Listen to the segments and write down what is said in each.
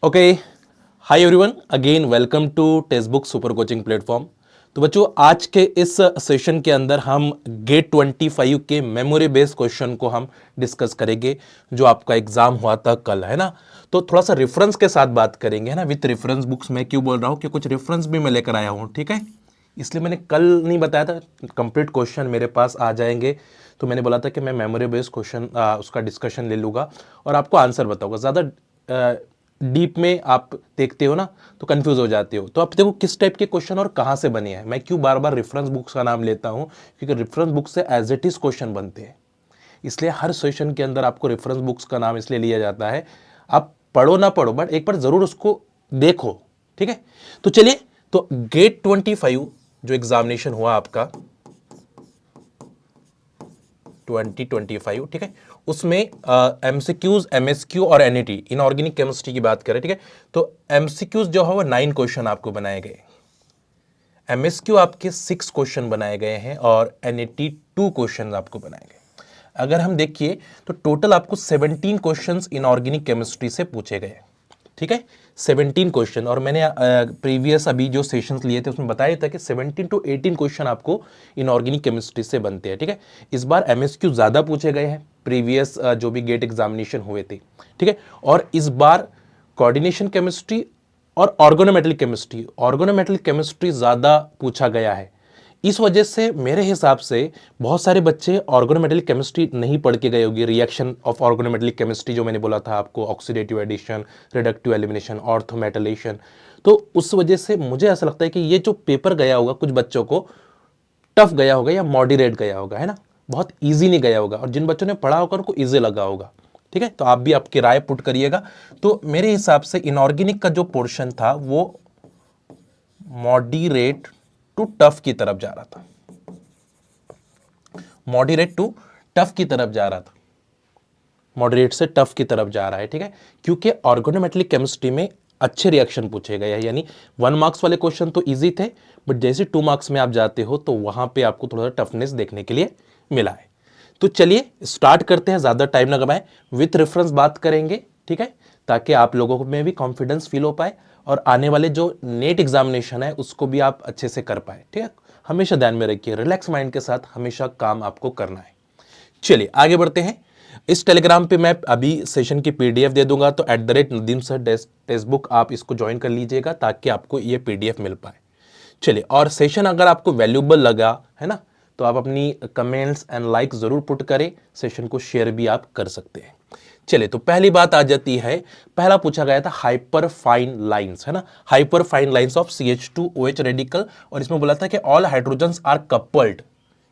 Okay, hi everyone, again welcome to textbook super coaching platform. तो बच्चों, आज के इस सेशन के अंदर हम गेट 25 के मेमोरी बेस्ड क्वेश्चन को हम डिस्कस करेंगे, जो आपका एग्जाम हुआ था कल, है ना। तो थोड़ा सा रेफरेंस के साथ बात करेंगे, है ना, विथ रेफरेंस बुक्स। मैं क्यों बोल रहा हूँ कि कुछ रेफरेंस भी मैं लेकर आया हूँ, ठीक है। इसलिए मैंने कल नहीं बताया था, कंप्लीट क्वेश्चन मेरे पास आ जाएंगे। तो मैंने बोला था कि मैं मेमोरी बेस्ड क्वेश्चन उसका डिस्कशन ले लूँगा और आपको आंसर बताऊँगा। ज़्यादा डीप में आप देखते हो ना तो कंफ्यूज हो जाते हो। तो आप देखो किस टाइप के क्वेश्चन और कहाँ से बने हैं। मैं क्यों बार बार रेफरेंस बुक्स का नाम लेता हूँ, क्योंकि रेफरेंस बुक से एज इट इज क्वेश्चन बनते हैं। इसलिए हर सेशन के अंदर आपको रेफरेंस बुक्स का नाम इसलिए लिया जाता है। आप पढ़ो ना पढ़ो, बट एक बार जरूर उसको देखो, ठीक है। तो चलिए, तो गेट 25 जो एग्जामिनेशन हुआ आपका 2025, ठीक है, उसमें एमसीक्यूज, एमएसक्यू और एनईटी, इनऑर्गेनिक केमिस्ट्री की बात करें, ठीक है। तो एमसीक्यूज जो है वो 9 क्वेश्चन आपको बनाए गए, एमएसक्यू आपके 6 क्वेश्चन बनाए गए हैं और एनईटी 2 क्वेश्चन आपको बनाए गए। अगर हम देखिए तो टोटल आपको 17 क्वेश्चंस इनऑर्गेनिक केमिस्ट्री से पूछे गए, ठीक है। 17 क्वेश्चन, और मैंने प्रीवियस अभी जो सेशंस लिए थे उसमें बताया था कि 17 to 18 क्वेश्चन आपको इनऑर्गेनिक केमिस्ट्री से बनते हैं, ठीक है। इस बार एमएसक्यू ज़्यादा पूछे गए हैं प्रीवियस जो भी गेट एग्जामिनेशन हुए थे, ठीक है। और इस बार कोऑर्डिनेशन केमिस्ट्री और ऑर्गोनोमेटल केमिस्ट्री ज़्यादा पूछा गया है। इस वजह से मेरे हिसाब से बहुत सारे बच्चे ऑर्गोनोमेटलिक केमिस्ट्री नहीं पढ़ के गए होंगे। रिएक्शन ऑफ ऑर्गोनोमेटलिक केमिस्ट्री जो मैंने बोला था आपको, ऑक्सीडेटिव एडिशन, रिडक्टिव एलिमिनेशन, ऑर्थोमेटलेशन। तो उस वजह से मुझे ऐसा लगता है कि ये जो पेपर गया होगा कुछ बच्चों को टफ गया होगा या मॉडरेट गया होगा, है ना। बहुत ईजी नहीं गया होगा, और जिन बच्चों ने पढ़ा होगा उनको ईजी लगा होगा, ठीक है। तो आप भी आपकी राय पुट करिएगा। तो मेरे हिसाब से इनऑर्गेनिक का जो पोर्शन था वो मॉडरेट टू टफ की तरफ जा रहा था, मॉडरेट टू टफ की तरफ जा रहा था, मॉडरेट से टफ की तरफ जा रहा है, ठीक है। क्योंकि ऑर्गोनोमेटलिक केमिस्ट्री में अच्छे रिएक्शन पूछे गए हैं, यानी 1 मार्क्स वाले क्वेश्चन तो इजी थे, बट जैसे 2 मार्क्स में आप जाते हो तो वहां पे आपको थोड़ा सा टफनेस देखने के लिए मिला है। तो चलिए स्टार्ट करते हैं, ज्यादा टाइम ना गवाएं, विथ रेफरेंस बात करेंगे, ठीक है, ताकि आप लोगों में भी कॉन्फिडेंस फील हो पाए और आने वाले जो नेट एग्जामिनेशन है उसको भी आप अच्छे से कर पाए, ठीक है। हमेशा ध्यान में रखिए, रिलैक्स माइंड के साथ हमेशा काम आपको करना है। चलिए आगे बढ़ते हैं। इस टेलीग्राम पे मैं अभी सेशन की पीडीएफ दे दूंगा, तो @नदीम सर टेक्स्ट बुक आप इसको ज्वाइन कर लीजिएगा ताकि आपको ये पीडीएफ मिल पाए। चलिए, और सेशन अगर आपको वैल्यूएबल लगा, है ना, तो आप अपनी कमेंट्स एंड लाइक जरूर पुट करें, सेशन को शेयर भी आप कर सकते हैं। चलिए, तो पहली बात आ जाती है, पहला पूछा गया था हाइपर फाइन लाइंस, है ना, hyper fine lines of CH2OH radical, और इसमें बोला था कि ऑल हाइड्रोजन्स आर कपल्ड।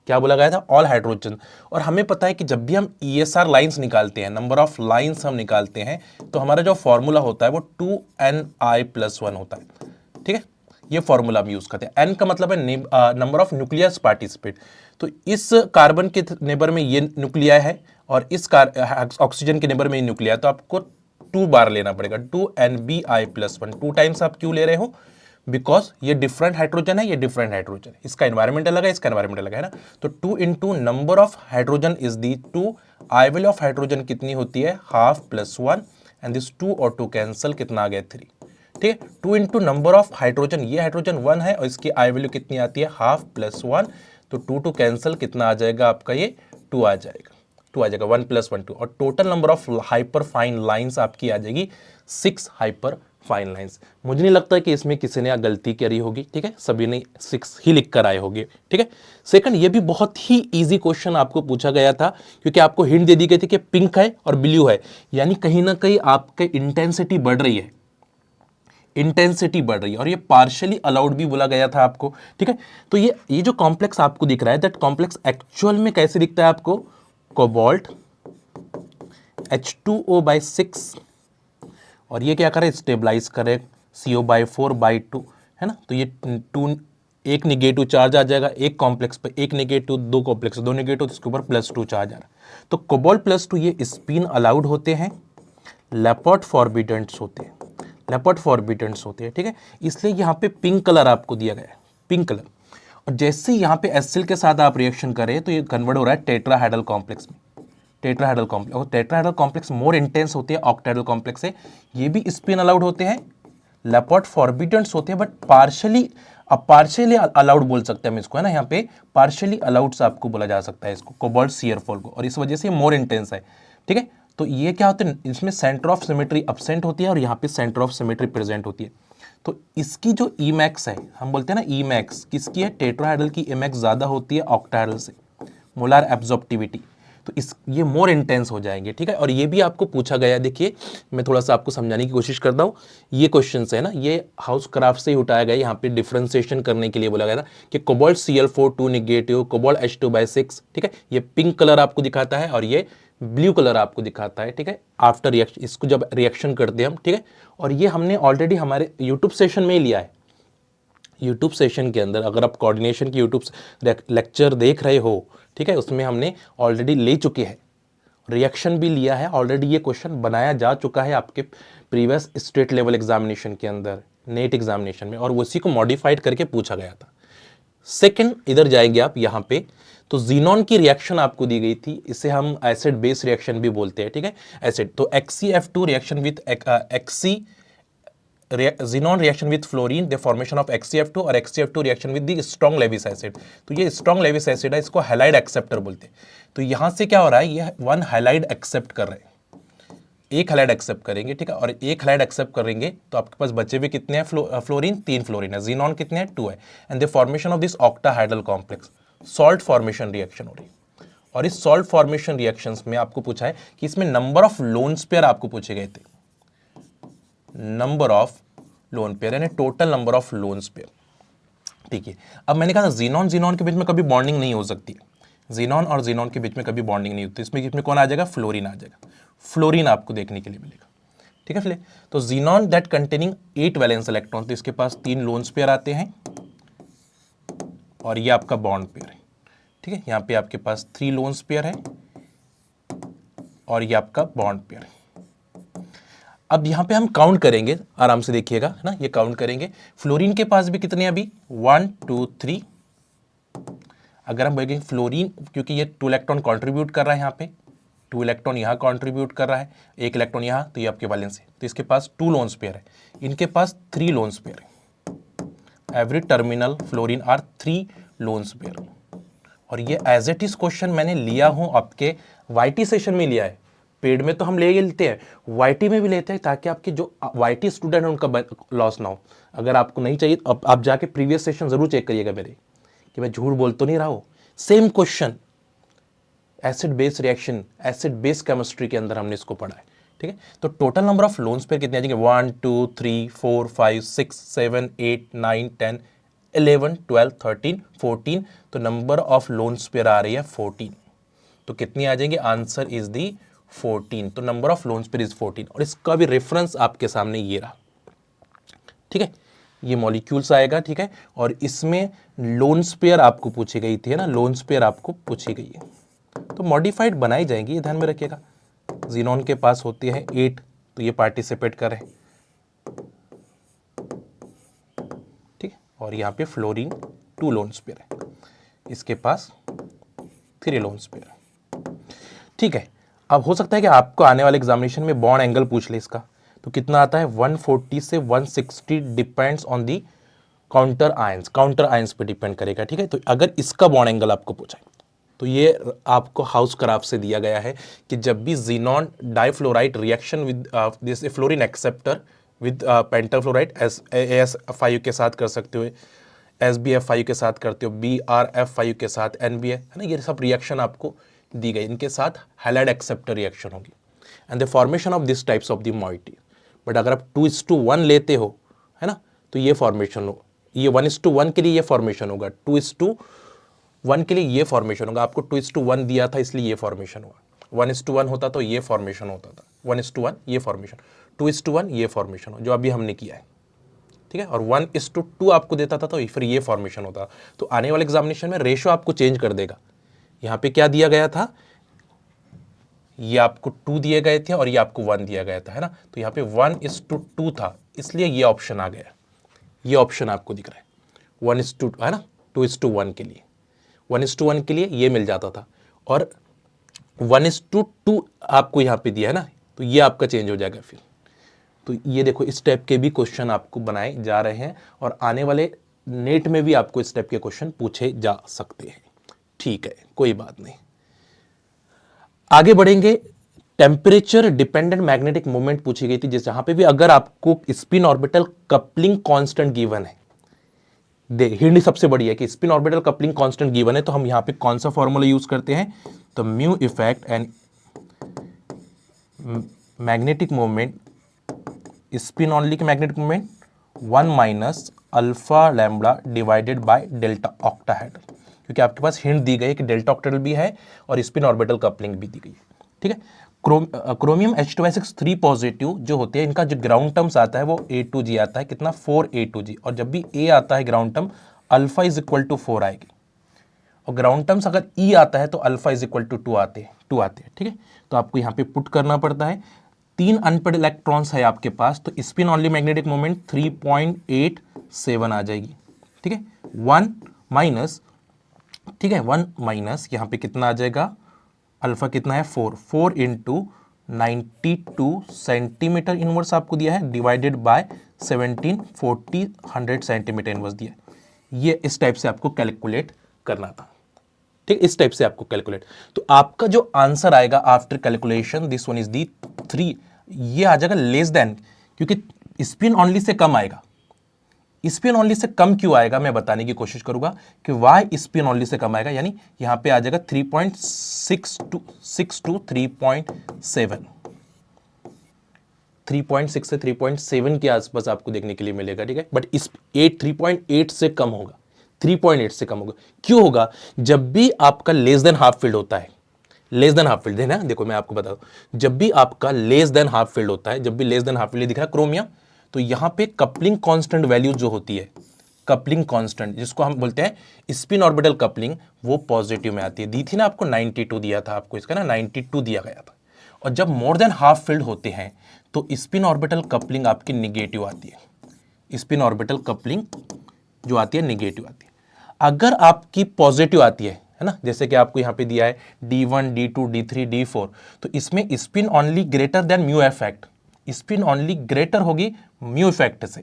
क्या बोला गया था? All hydrogen. और हमें पता है कि जब भी हम ESR लाइंस निकालते हैं, नंबर ऑफ लाइंस हम निकालते हैं, तो हमारा जो फॉर्मूला होता है वो 2Ni+1 होता है, ठीक है। ये फॉर्मूला हम यूज करते हैं। N का मतलब है नंबर ऑफ न्यूक्लियस पार्टिसिपेट। तो इस कार्बन के नेबर में ये न्यूक्लिया है और इस ऑक्सीजन के नेबर में ये न्यूक्लिया है, तो आपको 2 बार लेना पड़ेगा, 2Nbi+1। 2 टाइम्स आप क्यों ले रहे हो? बिकॉज ये डिफरेंट हाइड्रोजन है, ये डिफरेंट हाइड्रोजन है, इसका एनवायरमेंट अलग है, इसका एनवायरमेंट अलग है ना। तो 2 into number of hydrogen is the 2, I value of hydrogen कितनी होती है? ½ + 1, एंड दिस 2 और 2 कैंसल, कितना आ गया? 3, ठीक है। 2 इंटू नंबर ऑफ हाइड्रोजन, ये हाइड्रोजन 1 है और इसकी आई वैल्यू कितनी आती है? ½ + 1, तो 2 कैंसल, कितना आ जाएगा आपका? ये 2 आ जाएगा, 2 आ जाएगा, 1 + 1 2, और total number of hyper fine lines आपकी आ जाएगी 6 हाइपर फाइन लाइंस। मुझे नहीं लगता कि इसमें किसी ने गलती करी होगी, ठीक है, सभी ने 6 ही लिख कर आए होंगे, ठीक है। सेकंड, ये भी बहुत ही इजी क्वेश्चन आपको पूछा गया था, क्योंकि आपको हिंट दे दी गई थी कि पिंक है और ब्लू है, यानी कहीं ना कहीं आपके इंटेंसिटी बढ़ रही है, इंटेंसिटी बढ़ रही है, और ये पार्शियली अलाउड भी बोला गया था आपको, ठीक है। तो ये जो कॉम्प्लेक्स आपको दिख रहा है, दैट कॉम्प्लेक्स एक्चुअल में कैसे दिखता है आपको? कोबाल्ट H2O/6, और ये क्या करे? स्टेबलाइज करे CO/4/2, है ना। तो ये 2, एक निगेटिव चार्ज आ जाएगा, एक कॉम्प्लेक्स पे एक निगेटिव, 2 कॉम्प्लेक्स 2 निगेटिव, इसके ऊपर +2 चार्ज आ रहा है। तो कोबाल्ट +2 ये स्पिन अलाउड होते हैं, लेपर्ड फॉरबिडेंट्स होते हैं, लेपर्ड फॉरबिडेंट्स होते हैं, ठीक है। इसलिए यहाँ पे पिंक कलर आपको दिया गया है, पिंक कलर। और जैसे यहाँ पे एसिल के साथ आप रिएक्शन करें तो ये कन्वर्ट हो रहा है टेट्राहाइड्रल कॉम्प्लेक्स में, टेट्राहेड्रल कॉम्प्लेक्स, और टेट्राहेड्रल कॉम्प्लेक्स मोर इंटेंस होते हैं ऑक्टाहेड्रल कॉम्प्लेक्स से। ये भी स्पिन अलाउड होते हैं, लैपोर्ट फॉरबिडेंस होते हैं, बट पार्शियली, अब पार्शियली अलाउड बोल सकते हैं हम इसको, है ना, यहाँ पे पार्शियली अलाउड से आपको बोला जा सकता है इसको, कोबाल्ट सियरफॉल को, और इस वजह से मोर इंटेंस है। ठीक है, तो ये क्या होता है, इसमें सेंटर ऑफ सिमेट्री अब्सेंट होती है और यहाँ पे सेंटर ऑफ सिमेट्री प्रेजेंट होती है। तो इसकी जो ईमैक्स है, हम बोलते हैं ना ईमैक्स, किसकी है, टेट्राहेड्रल की ईमैक्स ज़्यादा होती है ऑक्टाहेड्रल से, मोलार एब्जॉर्प्टिविटी, तो इस ये मोर इंटेंस हो जाएंगे। ठीक है, और ये भी आपको पूछा गया, देखिए मैं थोड़ा सा आपको समझाने की कोशिश करता हूँ। ये क्वेश्चन है ना, ये हाउस क्राफ्ट से ही उठाया गया, यहाँ पे डिफ्रेंसिएशन करने के लिए बोला गया था कि cobalt Cl4 2 negative, cobalt H2/6। ठीक है, ये पिंक कलर आपको दिखाता है और ये ब्लू कलर आपको दिखाता है। ठीक है, आफ्टर रिएक्शन, इसको जब रिएक्शन करते हैं हम, ठीक है, और ये हमने ऑलरेडी हमारे यूट्यूब सेशन में ही लिया है। यूट्यूब सेशन के अंदर अगर आप कोऑर्डिनेशन की यूट्यूब लेक्चर देख रहे हो, ठीक है, उसमें हमने ऑलरेडी ले चुके हैं, रिएक्शन भी लिया है ऑलरेडी, ये क्वेश्चन बनाया जा चुका है आपके प्रीवियस स्टेट लेवल एग्जामिनेशन के अंदर, नेट एग्जामिनेशन में, और उसी को मॉडिफाइड करके पूछा गया था। सेकंड, इधर जाएंगे आप यहाँ पे, तो जीनॉन की रिएक्शन आपको दी गई थी, इसे हम एसिड बेस रिएक्शन भी बोलते हैं। ठीक है, एसिड, तो XeF2 reaction with xenon reaction with fluorine, the formation of XeF2, और XeF2 reaction with the strong Lewis acid। तो ये strong Lewis acid है, इसको हैलाइड एक्सेप्टर बोलते हैं। तो यहाँ से क्या हो रहा है, ये वन हैलाइड एक्सेप्ट कर रहे हैं, एक हैलाइड एक्सेप्ट करेंगे। ठीक है, और एक हैलाइड एक्सेप्ट करेंगे तो आपके पास बचे हुए कितने हैं, फ्लोरीन 3 फ्लोरीन है, जीनॉन कितने हैं, 2 है, and the formation of this octahedral complex, salt formation reaction हो रही है। और इस सॉल्ट फॉर्मेशन रिएक्शंस में आपको पूछा है कि इसमें नंबर ऑफ लोन स्पेयर आपको पूछे गए थे, नंबर ऑफ लोन पेयर यानी total number of lone pair. ठीक है, अब मैंने कहा था जीनॉन जीनॉन के बीच में कभी बॉन्डिंग नहीं हो सकती, जीनॉन और जीनॉन के बीच में कभी बॉन्डिंग नहीं होती, इसमें बीच में कौन आ जाएगा, फ्लोरीन आ जाएगा, फ्लोरीन आपको देखने के लिए मिलेगा। ठीक है, फिर तो xenon that containing 8 valence electron, तो इसके पास 3 लोन पेयर आते हैं और ये आपका बॉन्ड पेयर है। ठीक है, यहाँ पे आपके पास 3 लोन पेयर है और ये आपका बॉन्ड पेयर है। अब यहाँ पे हम काउंट करेंगे, आराम से देखिएगा, है ना, ये काउंट करेंगे। फ्लोरीन के पास भी कितने अभी, 1 2 3। अगर हम बोलेंगे फ्लोरीन, क्योंकि ये 2 इलेक्ट्रॉन कंट्रीब्यूट कर रहा है, यहाँ पे 2 इलेक्ट्रॉन यहाँ कंट्रीब्यूट कर रहा है, 1 इलेक्ट्रॉन यहाँ, तो ये आपके वैलेंस है, तो इसके पास 2 लोन पेयर है, इनके पास 3 लोन पेयर है। Every terminal fluorine are 3 lone pair. और ये एज इट इज क्वेश्चन मैंने लिया हूँ आपके वाईटी सेशन में लिया है, पेड में तो हम ले लेते हैं, वाईटी में भी लेते हैं, ताकि आपके जो वाईटी स्टूडेंट हैं उनका लॉस ना हो। अगर आपको नहीं चाहिए आप जाके प्रीवियस सेशन जरूर चेक करिएगा मेरे, कि मैं झूठ बोल तो नहीं रहा हूं। Same question acid base reaction, acid base chemistry के अंदर हमने इसको पढ़ा है। ठीक है, तो total number of loans pair कितने आ जाएंगे, 1 2 3 4 5 6 7 8 9 10 11 12 13 14। तो नंबर ऑफ लोन्स पेयर आ रही है 14, तो कितनी आ जाएंगे, आंसर इज दी 14। तो number of loans pair is 14, और इसका भी रेफरेंस आपके सामने ये रहा। ठीक है, ये मॉलिक्यूल्स आएगा। ठीक है, और इसमें लोन्स पेयर आपको पूछी गई थी, है ना, लोन्स पेयर आपको पूछी गई है, तो मॉडिफाइड बनाई जाएंगी, ये ध्यान में रखिएगा। जीनॉन के पास होती है 8, तो ये पार्टिसिपेट करे। ठीक है, और यहाँ पे फ्लोरीन 2 लोन्स पेयर है, इसके पास 3 लोन्स पेयर है। ठीक है, अब हो सकता है कि आपको आने वाले एग्जामिनेशन में बॉन्ड एंगल पूछ ले इसका, तो कितना आता है, 140 से 160, depends on the counter ions पे डिपेंड करेगा। ठीक है, तो अगर इसका बॉन्ड एंगल आपको पूछा है, तो ये आपको हाउस क्राफ्ट से दिया गया है कि जब भी xenon difluoride reaction with this fluorine acceptor with pentafluoride AS5 के साथ कर सकते हो, SbF5 के साथ करते हो, BrF5 के साथ NBA, है ना, ये सब रिएक्शन आपको दी गई, इनके साथ हैलाइड एक्सेप्टर रिएक्शन होगी, and the formation of this types of the moiety. But अगर आप 2:1 लेते हो, है ना, तो ये फॉर्मेशन हो, ये 1:1 के लिए ये फॉर्मेशन होगा, 2:1 के लिए ये फॉर्मेशन होगा। आपको 2:1 दिया था इसलिए ये फॉर्मेशन हुआ, 1:1 होता तो ये फॉर्मेशन होता था, 1:1 ये फॉर्मेशन, 2:1 ये फॉर्मेशन हो जो अभी हमने किया है। ठीक है, और 1:2 आपको देता था तो फिर ये फॉर्मेशन होता। तो आने वाले एग्जामिनेशन में रेशो आपको चेंज कर देगा। यहाँ पे क्या दिया गया था, ये आपको 2 दिए गए थे और ये आपको 1 दिया गया था, है ना, तो यहाँ पे 1:2 था, इसलिए ये ऑप्शन आ गया, ये ऑप्शन आपको दिख रहा है 1:2, है ना, 2:1 के लिए, 1:1 के लिए ये मिल जाता था। और 1:2 आपको यहाँ पे दिया है ना, तो ये आपका चेंज हो जाएगा फिर। तो ये देखो इस टाइप के भी क्वेश्चन आपको बनाए जा रहे हैं और आने वाले नेट में भी आपको इस टाइप के क्वेश्चन पूछे जा सकते हैं। ठीक है, कोई बात नहीं, आगे बढ़ेंगे। टेम्परेचर डिपेंडेंट मैग्नेटिक मोमेंट पूछी गई थी, जिस जहां पे भी अगर आपको spin orbital coupling constant given है, हिंट सबसे बड़ी है कि spin orbital coupling constant given है, तो हम यहां पे कौन सा फॉर्मूला यूज करते हैं, तो mu effect and magnetic moment, spin only की magnetic moment 1 minus alpha lambda divided by delta octahedral, क्योंकि आपके पास हिंट दी गई है कि डेल्टा ऑक्टाहेड्रल भी है और स्पिन ऑर्बिटल कपलिंग भी दी गई है। ठीक है, क्रोमियम H2SX 3 पॉजिटिव जो होते हैं, इनका जो ग्राउंड टर्म्स आता है वो A2G आता है, कितना 4A2G, और जब भी A आता है ground term alpha is equal to 4 आएगी, और ग्राउंड टर्म्स अगर E आता है तो अल्फा इज इक्वल टू 2 आते हैं। ठीक है, तो आपको यहाँ पे पुट करना पड़ता है। 3 अनपेड इलेक्ट्रॉन्स है आपके पास, तो स्पिन ऑनली मैग्नेटिक मोमेंट 3.87 आ जाएगी। ठीक है, 1 माइनस, ठीक है 1 माइनस यहाँ पे कितना आ जाएगा, अल्फा कितना है 4 इंटू 92 सेंटीमीटर इनवर्स आपको दिया है, डिवाइडेड बाय 1740 100 सेंटीमीटर इनवर्स दिया है। ये इस टाइप से आपको कैलकुलेट करना था। ठीक, इस टाइप से आपको कैलकुलेट, तो आपका जो आंसर आएगा after calculation, this one is दी 3, ये आ जाएगा लेस देन, क्योंकि स्पिन ऑनली से कम आएगा। स्पिन ऑनली से कम क्यों आएगा मैं बताने की कोशिश करूंगा कि वाई स्पिन ऑनली से कम आएगा, यानी यहां पे आ जाएगा 3.6 टू 3.7, 3.6 से 3.7 के आसपास आपको देखने के लिए मिलेगा। ठीक है, बट इस 3.8 से कम होगा, 3.8 से कम होगा। क्यों होगा, जब भी आपका लेस देन हाफ फील्ड होता है, लेस देन हाफ फील्ड है ना, देखो मैं आपको बता दूं, जब भी आपका लेस देन हाफ फील्ड होता है, जब भी लेस देन हाफ फील्ड दिख रहा है क्रोमियम, तो यहां पे कपलिंग कांस्टेंट वैल्यू जो होती है, कपलिंग कांस्टेंट जिसको हम बोलते हैं स्पिन ऑर्बिटल कपलिंग, वो पॉजिटिव में आती है। दी थी ना आपको 92 दिया था आपको, इसका ना 92 दिया गया था। और जब मोर देन हाफ फील्ड होते हैं तो स्पिन ऑर्बिटल कपलिंग आपकी निगेटिव आती है, स्पिन ऑर्बिटल कपलिंग जो आती है निगेटिव आती है। अगर आपकी पॉजिटिव आती है ना, जैसे कि आपको यहां पे दिया है D1 D2 D3 D4, तो इसमें spin only greater than mu effect, spin only greater होगी म्यू इफेक्ट से,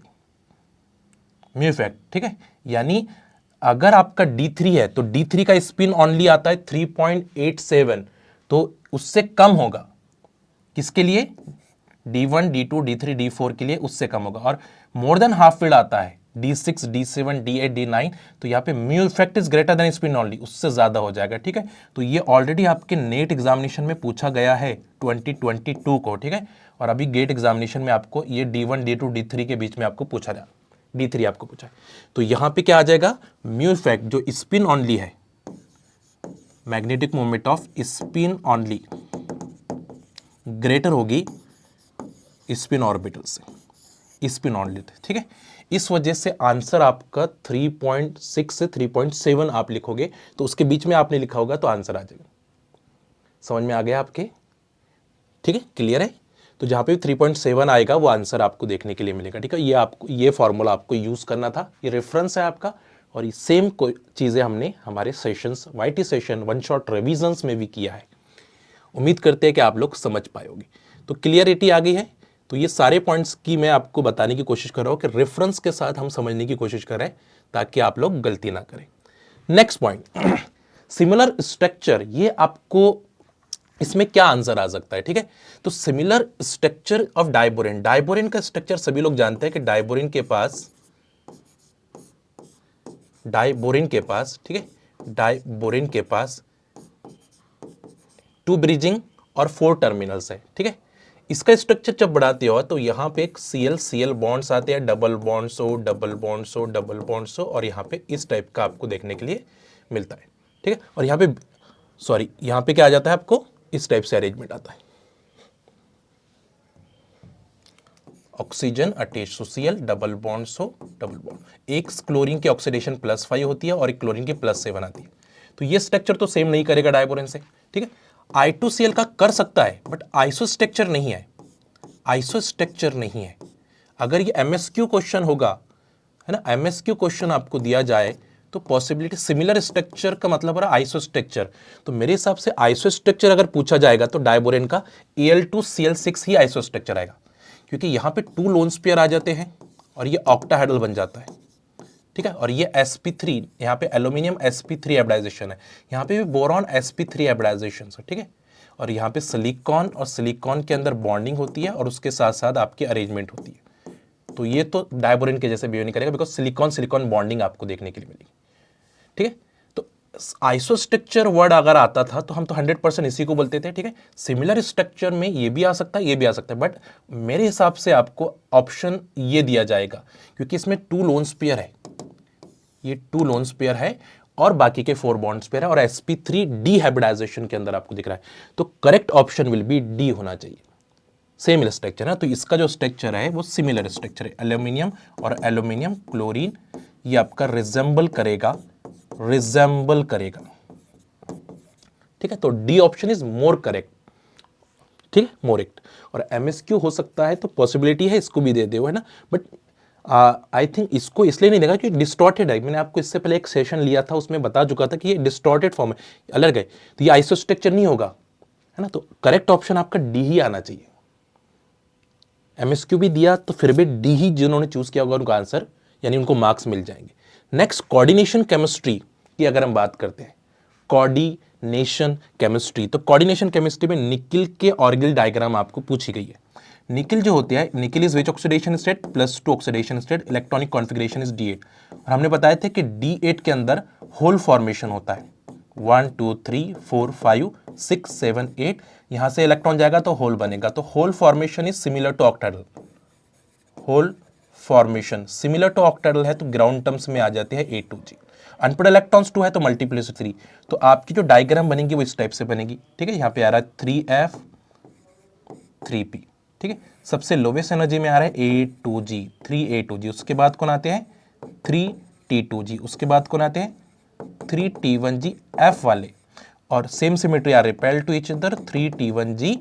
म्यू इफेक्ट। ठीक है, यानी अगर आपका D3 है तो D3 का स्पिन ऑनली आता है 3.87, तो उससे कम होगा किसके लिए, D1 D2 D3 D4 के लिए उससे कम होगा। और मोर देन हाफ फील्ड आता है D6 D7 D8 D9, तो यहाँ पे mu effect is greater than spin only, उससे ज्यादा हो जाएगा। ठीक है, तो ये ऑलरेडी आपके नेट एग्जामिनेशन में पूछा गया है 2022 को। ठीक है, और अभी गेट एग्जामिनेशन में आपको ये D1 D2 D3 के बीच में आपको पूछा जाए, D3 आपको पूछा है, तो यहां पे क्या आ जाएगा, म्यू इफेक्ट जो स्पिन ऑनली है, magnetic moment off spin only greater होगी स्पिन ऑर्बिटल से, स्पिन ऑनली। ठीक है, इस वजह से आंसर आपका 3.6 से 3.7 आप लिखोगे, तो उसके बीच में आपने लिखा होगा तो आंसर आ जाएगा। समझ में आ गया आपके? ठीक है, क्लियर है? तो जहां पे 3.7 आएगा वो आंसर आपको देखने के लिए मिलेगा। ठीक है, ये आपको ये फॉर्मूला आपको यूज करना था, ये रेफरेंस है आपका, और ये सेम कोई चीजें हमने हमारे sessions YT session one shot revisions में भी किया है। उम्मीद करते हैं कि आप लोग समझ पाओगे। तो क्लियरिटी आ गई है। तो ये सारे पॉइंट्स की मैं आपको बताने की कोशिश कर रहा हूं कि रेफरेंस के साथ हम समझने की कोशिश कर रहे हैं ताकि आप लोग गलती ना करें। नेक्स्ट पॉइंट, सिमिलर स्ट्रक्चर, ये आपको इसमें क्या आंसर आ सकता है? ठीक है, तो similar structure of diborane, diborane का स्ट्रक्चर सभी लोग जानते हैं कि डाइबोरेन के पास, ठीक है, डाइबोरेन के पास 2 ब्रिजिंग और 4 टर्मिनल्स है। ठीक है, इसका स्ट्रक्चर जब बढ़ाते हो तो यहां पे एक Cl बॉन्ड्स आते हैं, डबल बॉन्ड्स हो, डबल बॉन्ड्स हो, डबल बॉन्ड्स हो, और यहां पे इस टाइप का आपको देखने के लिए मिलता है। ठीक है, और यहां पे यहां पे क्या आ जाता है, आपको इस टाइप से अरेंजमेंट आता है, oxygen attach to Cl, double bonds हो, डबल बॉन्ड। एक क्लोरीन की ऑक्सीडेशन +5 होती है और एक क्लोरीन की +7 आती है। तो ये स्ट्रक्चर तो सेम नहीं करेगा डाइबोरेन से। ठीक है, I2Cl का कर सकता है बट आइसो स्ट्रक्चर नहीं है, आइसो स्ट्रक्चर नहीं है। अगर ये MSQ क्वेश्चन होगा, है ना, MSQ क्वेश्चन आपको दिया जाए तो पॉसिबिलिटी सिमिलर स्ट्रक्चर का मतलब है आइसो स्ट्रक्चर। तो मेरे हिसाब से आइसो स्ट्रक्चर अगर पूछा जाएगा तो डाइबोरेन का Al2Cl6 ही आइसो स्ट्रक्चर आएगा, क्योंकि यहाँ पे 2 लोन पेयर आ जाते हैं और ये ऑक्टाहेड्रल बन जाता है, ठीक है। और ये sp3, यहाँ पे एल्यूमिनियम sp3 हाइब्रिडाइजेशन है, यहाँ पे भी बोरॉन sp3 हाइब्रिडाइजेशन है, ठीक है। और यहाँ पे सिलिकॉन और सिलिकॉन के अंदर बॉन्डिंग होती है और उसके साथ साथ आपकी अरेंजमेंट होती है। तो ये तो डाइबोरेन के जैसे बिहेव नहीं करेगा, बिकॉज सिलिकॉन सिलिकॉन बॉन्डिंग आपको देखने के लिए मिलेगी, ठीक है। तो आइसोस्ट्रक्चर वर्ड अगर आता था तो हम तो 100% इसी को बोलते थे, ठीक है। सिमिलर स्ट्रक्चर में ये भी आ सकता है, ये भी आ सकता है, बट मेरे हिसाब से आपको ऑप्शन ये दिया जाएगा, क्योंकि इसमें 2 लोन पेयर है, ये 2 लोन पेयर है और बाकी के 4 बॉन्ड्स पेयर है, और sp3 डिहाइब्रिडाइजेशन के अंदर आपको दिख रहा है। तो correct option will be D होना चाहिए। सेम स्ट्रक्चर है, तो इसका जो स्ट्रक्चर है वो सिमिलर स्ट्रक्चर है। एल्यूमिनियम और एल्यूमिनियम क्लोरीन ये आपका रिजेंबल करेगा, ठीक है। तो D option is more correct, ठीक है, मोर करेक्ट। और एमएसक्यू हो सकता है तो पॉसिबिलिटी है इसको भी दे दे, है ना, बट आई थिंक इसको इसलिए नहीं देगा कि डिस्टॉर्टेड है। मैंने आपको इससे पहले एक सेशन लिया था, उसमें बता चुका था कि ये डिस्टॉर्टेड फॉर्म है, अलग है, तो ये आइसोस्ट्रक्चर नहीं होगा, है ना। तो करेक्ट ऑप्शन आपका डी ही आना चाहिए। एमएसक्यू भी दिया तो फिर भी डी ही जिन्होंने चूज किया होगा उनका आंसर, यानी उनको मार्क्स मिल जाएंगे। नेक्स्ट कोऑर्डिनेशन केमिस्ट्री की अगर हम बात करते हैं, कोऑर्डिनेशन केमिस्ट्री, तो कोऑर्डिनेशन केमिस्ट्री में निकिल के ऑर्बिटल डायग्राम आपको पूछी गई है। निकिल जो होते हैं, nickel is which oxidation state, +2 oxidation state, electronic configuration is D8। और हमने बताया था कि D8 के अंदर होल फॉर्मेशन होता है, 1 2 3 4 5 6 7 8, यहां से इलेक्ट्रॉन जाएगा तो होल बनेगा। तो hole formation is similar to octahedral, hole formation similar to octahedral है तो ग्राउंड टर्म्स में आ जाते हैं A2G। अनपेड इलेक्ट्रॉन्स 2 है तो मल्टीप्लिसिटी 3। तो आपकी जो डायग्राम बनेगी वो इस टाइप से बनेगी, ठीक है। यहाँ पे आ रहा है 3F 3P, ठीक है। सबसे लोवेस्ट एनर्जी में आ रहा है A2G, 3A2G। उसके बाद कौन आते हैं 3T2G, उसके बाद कौन आते हैं 3T1G F वाले, और सेम सिमेट्री आ रही है parallel to each other, 3T1G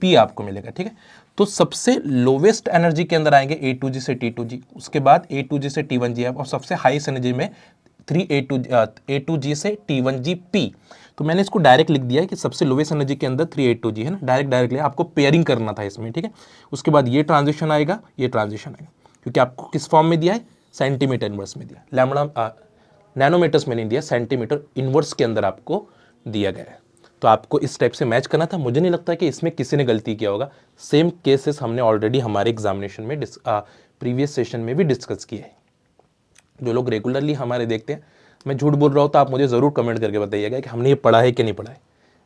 P आपको मिलेगा, ठीक है। तो सबसे लोवेस्ट एनर्जी के अंदर आएंगे A2G से T2G, उसके बाद A2G से T1G F, और सबसे हाईएस्ट एनर्जी में A2G से T1G P। तो मैंने इसको डायरेक्ट लिख दिया है कि सबसे लोवेस्ट एनर्जी के अंदर 3A2G है ना, डायरेक्ट लिया, आपको पेयरिंग करना था इसमें, ठीक है। उसके बाद ये ट्रांजिशन आएगा, ये ट्रांजिशन आएगा, क्योंकि आपको किस फॉर्म में दिया है, सेंटीमीटर इनवर्स में दिया, लैम्बडा नैनोमीटर्स में नहीं दिया, सेंटीमीटर इनवर्स के अंदर आपको दिया गया है। तो आपको इस टाइप से मैच करना था। मुझे नहीं लगता कि इसमें किसी ने गलती किया होगा। सेम केसेस हमने ऑलरेडी हमारे एग्जामिनेशन में प्रीवियस सेशन में भी डिस्कस किए हैं। जो लोग रेगुलरली हमारे देखते हैं, मैं झूठ बोल रहा हूँ तो आप मुझे ज़रूर कमेंट करके बताइएगा कि हमने ये पढ़ा है कि नहीं पढ़ा है।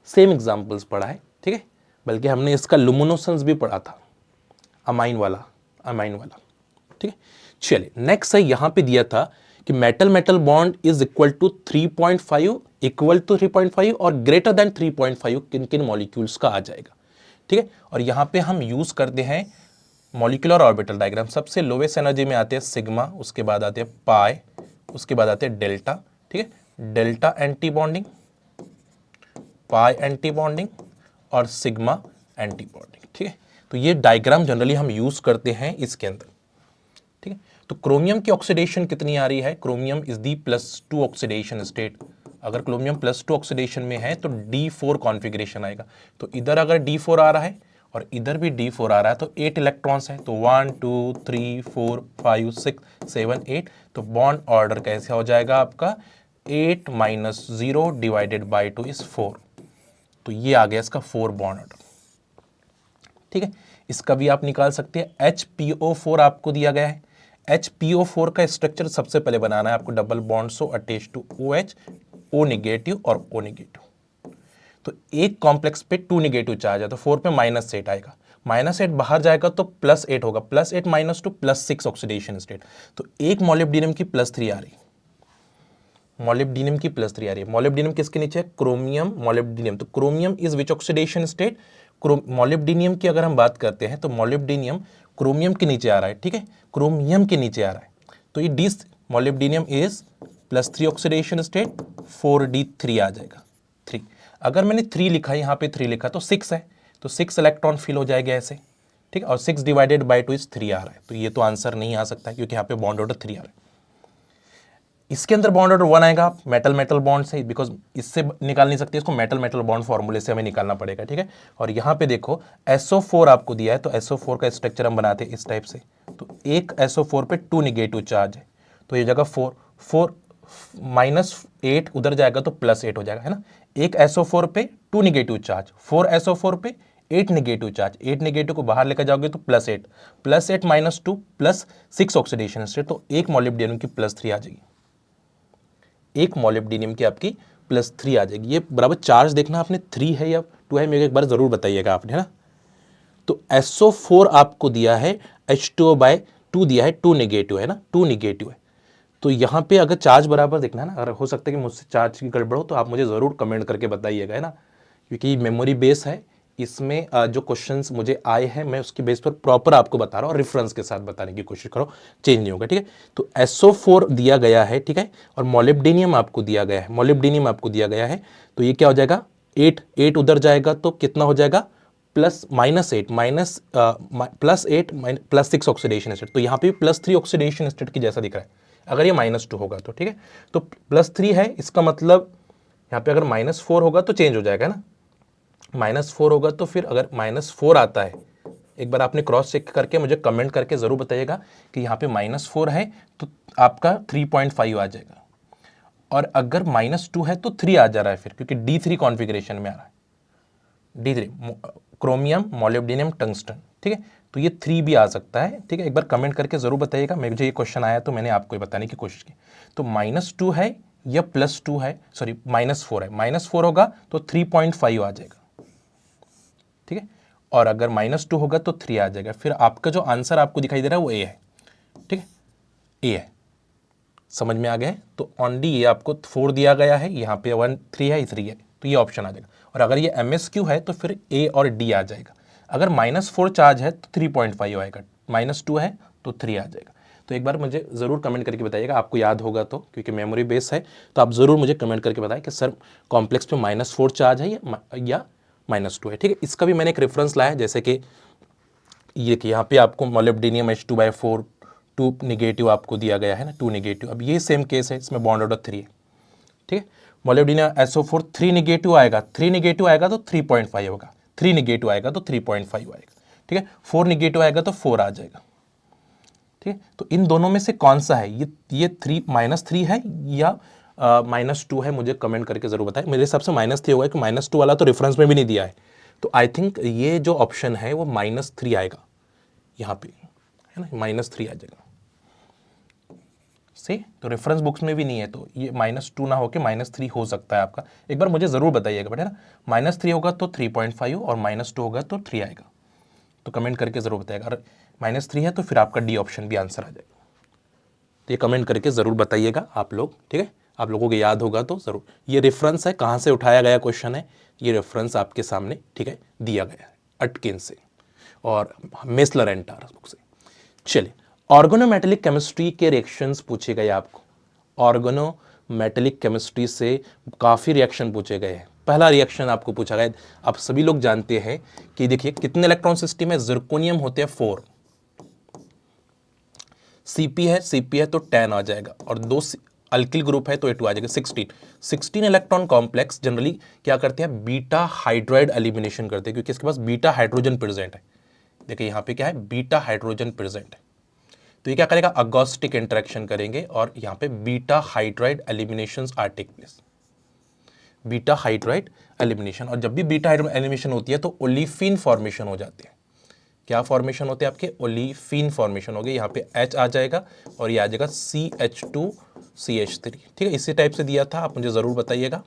सेम एग्जाम्पल्स पढ़ा है, ठीक है, बल्कि हमने इसका लुमिनोसेंस भी पढ़ा था, अमाइन वाला, ठीक है। चलिए नेक्स्ट है, यहाँ पे दिया था कि metal metal bond is equal to 3.5 और ग्रेटर देन 3.5 किन किन मॉलिक्यूल्स का आ जाएगा, ठीक है। और यहाँ पे हम यूज करते हैं मॉलिक्यूलर ऑर्बिटल डायग्राम। सबसे लोवेस्ट एनर्जी में आते हैं सिग्मा, उसके बाद आते हैं पाई, उसके बाद आते हैं डेल्टा, ठीक है। डेल्टा एंटी बॉन्डिंग, पाई एंटी बॉन्डिंग और सिग्मा एंटी बॉन्डिंग, ठीक है। तो ये डायग्राम जनरली हम यूज करते हैं इसके अंदर, ठीक है। तो क्रोमियम की ऑक्सीडेशन कितनी आ रही है, chromium is the +2 oxidation state. अगर क्रोमियम +2 ऑक्सीडेशन में है तो D4 कॉन्फ़िगरेशन आएगा। तो इधर अगर D4 आ रहा है और इधर भी D4 आ रहा है तो 8 इलेक्ट्रॉन्स है, तो 1 2 3 4 5 6 7 8। तो बॉन्ड ऑर्डर कैसे हो जाएगा आपका, 8 - 0 डिवाइडेड बाई 2 इज 4। तो ये आ गया इसका 4 बॉन्ड ऑर्डर, ठीक है। इसका भी आप निकाल सकते हैं। HPO4 आपको दिया गया है। HPO4 का स्ट्रक्चर सबसे पहले बनाना है आपको, double bond so attach to OH, O negative और O नेगेटिव। तो एक कॉम्प्लेक्स पे 2 नेगेटिव चार्ज है, तो 4 पे -8 आएगा, -8 बाहर जाएगा तो +8 होगा, +8 - 2 +6 ऑक्सीडेशन स्टेट। तो एक मॉलिब्डेनम की +3 आ रही, मॉलिब्डेनम की +3 आ रही है। मॉलिब्डेनम किसके नीचे है, क्रोमियम मॉलिब्डेनम। तो chromium is which oxidation state, molybdenum की अगर हम बात करते हैं तो मॉलिब्डेनियम क्रोमियम के नीचे आ रहा है, ठीक है, क्रोमियम के नीचे आ रहा है। तो ये this molybdenum is +3 oxidation state, 4D3 आ जाएगा 3। अगर मैंने 3 लिखा, यहाँ पे 3 लिखा तो 6 है, तो 6 इलेक्ट्रॉन फिल हो जाएगा ऐसे, ठीक है। और 6 डिवाइडेड बाई 2 इज 3 आ रहा है। तो ये तो आंसर नहीं आ सकता क्योंकि यहाँ पे बॉन्ड ऑर्डर 3 आ रहा है। इसके अंदर बॉन्ड ऑर्डर 1 आएगा, मेटल मेटल बॉन्ड से, बिकॉज इससे निकाल नहीं सकते, इसको मेटल मेटल बॉन्ड फॉर्मूले से हमें निकालना पड़ेगा, ठीक है। और यहाँ पे देखो SO4 आपको दिया है, तो SO4 का स्ट्रक्चर हम बनाते हैं इस टाइप से। तो एक SO4 पे 2 निगेटिव चार्ज है, तो ये जगह 4 -8 उधर जाएगा तो +8 हो जाएगा, है ना। एक SO4 पे 2 निगेटिव चार्ज, 4 SO4 पे 8 निगेटिव चार्ज, 8 निगेटिव को बाहर लेकर जाओगे तो +8 -2 +6 ऑक्सीडेशन स्टेट, तो एक मॉलिब्डेनम की +3 आ जाएगी, एक मॉलिब्डेनम की आपकी +3 आ जाएगी। ये बराबर चार्ज देखना आपने 3 है या 2 है, मेरे एक बार जरूर बताइएगा आपने, है ना। तो SO4 आपको दिया है, H2O/2 दिया है, 2 निगेटिव है ना, 2 निगेटिव है। तो यहाँ पे अगर चार्ज बराबर देखना है ना, अगर हो सकता है कि मुझसे चार्ज की गड़बड़ हो तो आप मुझे ज़रूर कमेंट करके बताइएगा, है ना, क्योंकि मेमोरी बेस है, इसमें जो क्वेश्चंस मुझे आए हैं मैं उसके बेस पर प्रॉपर आपको बता रहा हूँ, और रेफरेंस के साथ बताने की कोशिश करो, चेंज नहीं होगा, ठीक है। तो SO4 दिया गया है, ठीक है, और मोलिब्डेनियम आपको दिया गया है, मोलिब्डेनियम आपको दिया गया है, तो ये क्या हो जाएगा, 8 उधर जाएगा तो कितना हो जाएगा, +8 +6 ऑक्सीडेशन स्टेट, तो यहाँ पे +3 ऑक्सीडेशन स्टेट की जैसा दिख रहा है, अगर ये -2 होगा तो, ठीक है। तो +3 है, इसका मतलब यहाँ पे अगर -4 होगा तो चेंज हो जाएगा ना, -4 होगा तो फिर अगर -4 आता है, एक बार आपने क्रॉस चेक करके मुझे कमेंट करके ज़रूर बताइएगा कि यहाँ पे -4 है तो आपका 3.5 आ जाएगा, और अगर -2 है तो 3 आ जा रहा है फिर, क्योंकि D3 कॉन्फ़िगरेशन में आ रहा है, D3 क्रोमियम मोलिब्डेनम टंगस्टन, ठीक है। तो ये 3 भी आ सकता है, ठीक है। एक बार कमेंट करके ज़रूर बताइएगा, मुझे ये क्वेश्चन आया तो मैंने आपको बताने की कोशिश की। तो -2 है या +2 है, सॉरी -4 है, -4 होगा तो 3.5 आ जाएगा, ठीक है, और अगर -2 होगा तो 3 आ जाएगा। फिर आपका जो आंसर आपको दिखाई दे रहा है वो A है, ठीक है, A है, समझ में आ गया है। तो ओनली ये आपको 4 दिया गया है, यहाँ पे 1 3 है, 3 है, तो ये ऑप्शन आ जाएगा। और अगर ये MSQ है तो फिर A और D आ जाएगा। अगर -4 चार्ज है तो 3.5 आएगा, -2 है तो 3 आ जाएगा। तो एक बार मुझे ज़रूर कमेंट करके बताइएगा, आपको याद होगा तो, क्योंकि मेमोरी बेस है, तो आप ज़रूर मुझे कमेंट करके बताएं कि सर कॉम्प्लेक्स पे -4 चार्ज है या -2 है, ठीक है। इसका भी मैंने एक रेफरेंस लाया है, जैसे कि ये कि यहाँ पे आपको मोलिब्डेनियम H2/4 2 निगेटिव आपको दिया गया है ना, 2 निगेटिव। अब ये सेम केस है, इसमें बॉन्ड ऑर्डर 3 है, ठीक है। मोलिब्डेनियम SO4 3 निगेटिव आएगा, 3 निगेटिव आएगा तो 3.5 होगा, 3 निगेटिव आएगा तो 3.5 आएगा, ठीक है। 4 निगेटिव आएगा तो 4 आ जाएगा, ठीक है। तो इन दोनों में से कौन सा है, ये 3 -3 है या -2 है, मुझे कमेंट करके जरूर बताएं। मेरे हिसाब से -3 होगा, कि -2 वाला तो रेफरेंस में भी नहीं दिया है, तो आई थिंक ये जो ऑप्शन है वो -3 आएगा यहाँ पे, है ना, -3 आ जाएगा से। तो रेफरेंस बुक्स में भी नहीं है, तो ये -2 ना होके -3 हो सकता है आपका। एक बार मुझे ज़रूर बताइएगा बेटा ना, -3 होगा तो 3.5 और -2 होगा तो 3 आएगा, तो कमेंट करके ज़रूर बताइएगा। अगर -3 है तो फिर आपका D ऑप्शन भी आंसर आ जाएगा, तो ये कमेंट करके ज़रूर बताइएगा आप लोग, ठीक है। आप लोगों को याद होगा तो ज़रूर। ये रेफरेंस है, कहाँ से उठाया गया क्वेश्चन है, ये रेफरेंस आपके सामने, ठीक है, दिया गया है अटकिन से और मेसलर एंड टारस बुक से। चलिए, ऑर्गेनोमेटेलिक केमिस्ट्री के रिएक्शंस पूछे गए आपको। ऑर्गेनोमेटेलिक केमिस्ट्री से काफ़ी रिएक्शन पूछे गए हैं। पहला रिएक्शन आपको पूछा गया, आप सभी लोग जानते हैं कि देखिए कितने इलेक्ट्रॉन सिस्टम है, जिरकोनियम होते हैं 4, Cp है तो 10 आ जाएगा, और 2 अल्किल ग्रुप है तो ये 2 आ जाएगा, 16 इलेक्ट्रॉन कॉम्प्लेक्स जनरली क्या करते हैं, बीटा हाइड्राइड एलिमिनेशन करते हैं, क्योंकि इसके पास बीटा हाइड्रोजन प्रेजेंट है। देखिए यहाँ पे क्या है, बीटा हाइड्रोजन प्रेजेंट है, तो ये क्या करेगा, अगोस्टिक इंटरेक्शन करेंगे और यहाँ पे beta hydride eliminations are take place, beta hydride elimination. और जब भी बीटा हाइड्राइड एलिमिनेशन होती है तो ओलिफिन फॉर्मेशन हो जाते हैं। क्या फॉर्मेशन होते हैं आपके, ओलिफिन फॉर्मेशन हो गए, यहाँ पे H आ जाएगा और ये आ जाएगा CH2CH3, ठीक है। इसी टाइप से दिया था, आप मुझे ज़रूर बताइएगा।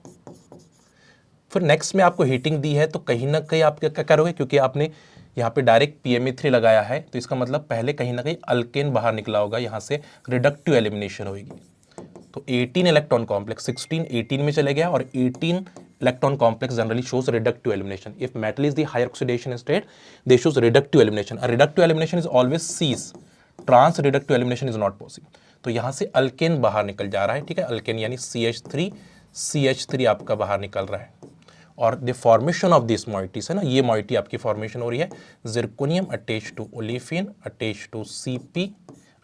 फिर नेक्स्ट में आपको हीटिंग दी है, तो कहीं ना कहीं आप क्या करोगे, क्योंकि आपने यहाँ पे डायरेक्ट PME3 लगाया है, तो इसका मतलब पहले कहीं ना कहीं अल्केन बाहर निकला होगा, यहाँ से रिडक्टिव एलिमिनेशन होगी। तो 18 इलेक्ट्रॉन कॉम्प्लेक्स, 16 18 में चले गया, और 18 electron complex generally shows reductive elimination. If metal is the higher oxidation state, they shows reductive elimination. A reductive elimination is always C's. Trans reductive elimination is not possible. तो यहाँ से alkane बाहर निकल जा रहा है, ठीक है, अल्केन यानी CH3 आपका बाहर निकल रहा है, और the formation of this moieties है ना, ये मॉइटी आपकी फॉर्मेशन हो रही है, zirconium attach to olefin attach to Cp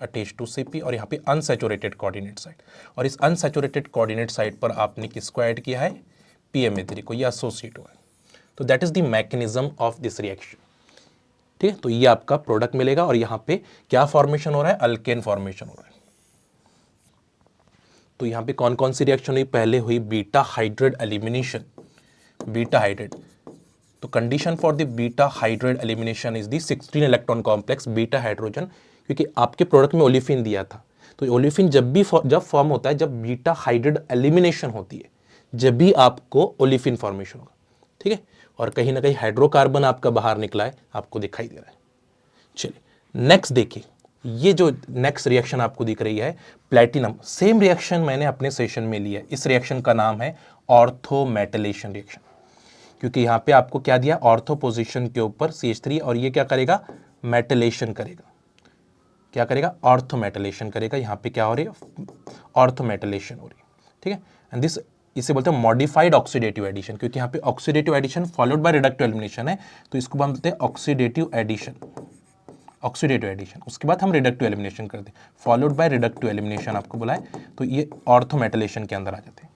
attach to Cp, और यहाँ पे अनसैचुरेटेड कोऑर्डिनेट साइट, और इस अनसैचुरेटेड कोऑर्डिनेट साइट पर आपने किसको ऐड किया है, PMA3 को, ये एसोसिएट हुआ है। तो that is the mechanism of this reaction. ठीक है, तो ये आपका प्रोडक्ट मिलेगा, और यहाँ पे क्या फॉर्मेशन हो रहा है, अल्केन फॉर्मेशन हो रहा है। तो यहाँ पे कौन कौन सी रिएक्शन हुई, पहले हुई beta hydride elimination, beta hydride. तो condition for the beta hydride elimination is the 16 electron complex beta hydrogen, क्योंकि आपके प्रोडक्ट में ओलिफिन दिया था, तो ओलिफिन जब फॉर्म होता है, जब बीटा हाइड्रेट एलिमिनेशन होती है, जब भी आपको ओलिफिन फॉर्मेशन होगा। ठीक है, और कहीं ना कहीं हाइड्रोकार्बन आपका बाहर निकला है, आपको दिखाई दे रहा है। चलिए नेक्स्ट देखिए, ये जो नेक्स्ट रिएक्शन आपको दिख रही है प्लैटिनम, सेम रिएक्शन मैंने अपने सेशन में लिया है। इस रिएक्शन का नाम है ऑर्थोमेटलेशन रिएक्शन, क्योंकि यहाँ पे आपको क्या दिया, ऑर्थो पोजीशन के ऊपर CH3, और ये क्या करेगा, मेटलेशन करेगा। क्या करेगा, ऑर्थोमेटलेशन करेगा। यहाँ पे क्या हो रही है, ऑर्थोमेटलेशन हो रही है। ठीक है, एंड दिस, इसे बोलते हैं मॉडिफाइड ऑक्सीडेटिव एडिशन, क्योंकि यहाँ पे oxidative addition followed by reductive elimination है, तो इसको हम बोलते हैं ऑक्सीडेटिव एडिशन, ऑक्सीडेटिव एडिशन। उसके बाद हम रिडक्टिव एलिमिनेशन करते हैं, फॉलोड बाय रिडक्टिव एलिमिनेशन आपको बोला है, तो ये ऑर्थोमेटलेशन के अंदर आ जाते हैं।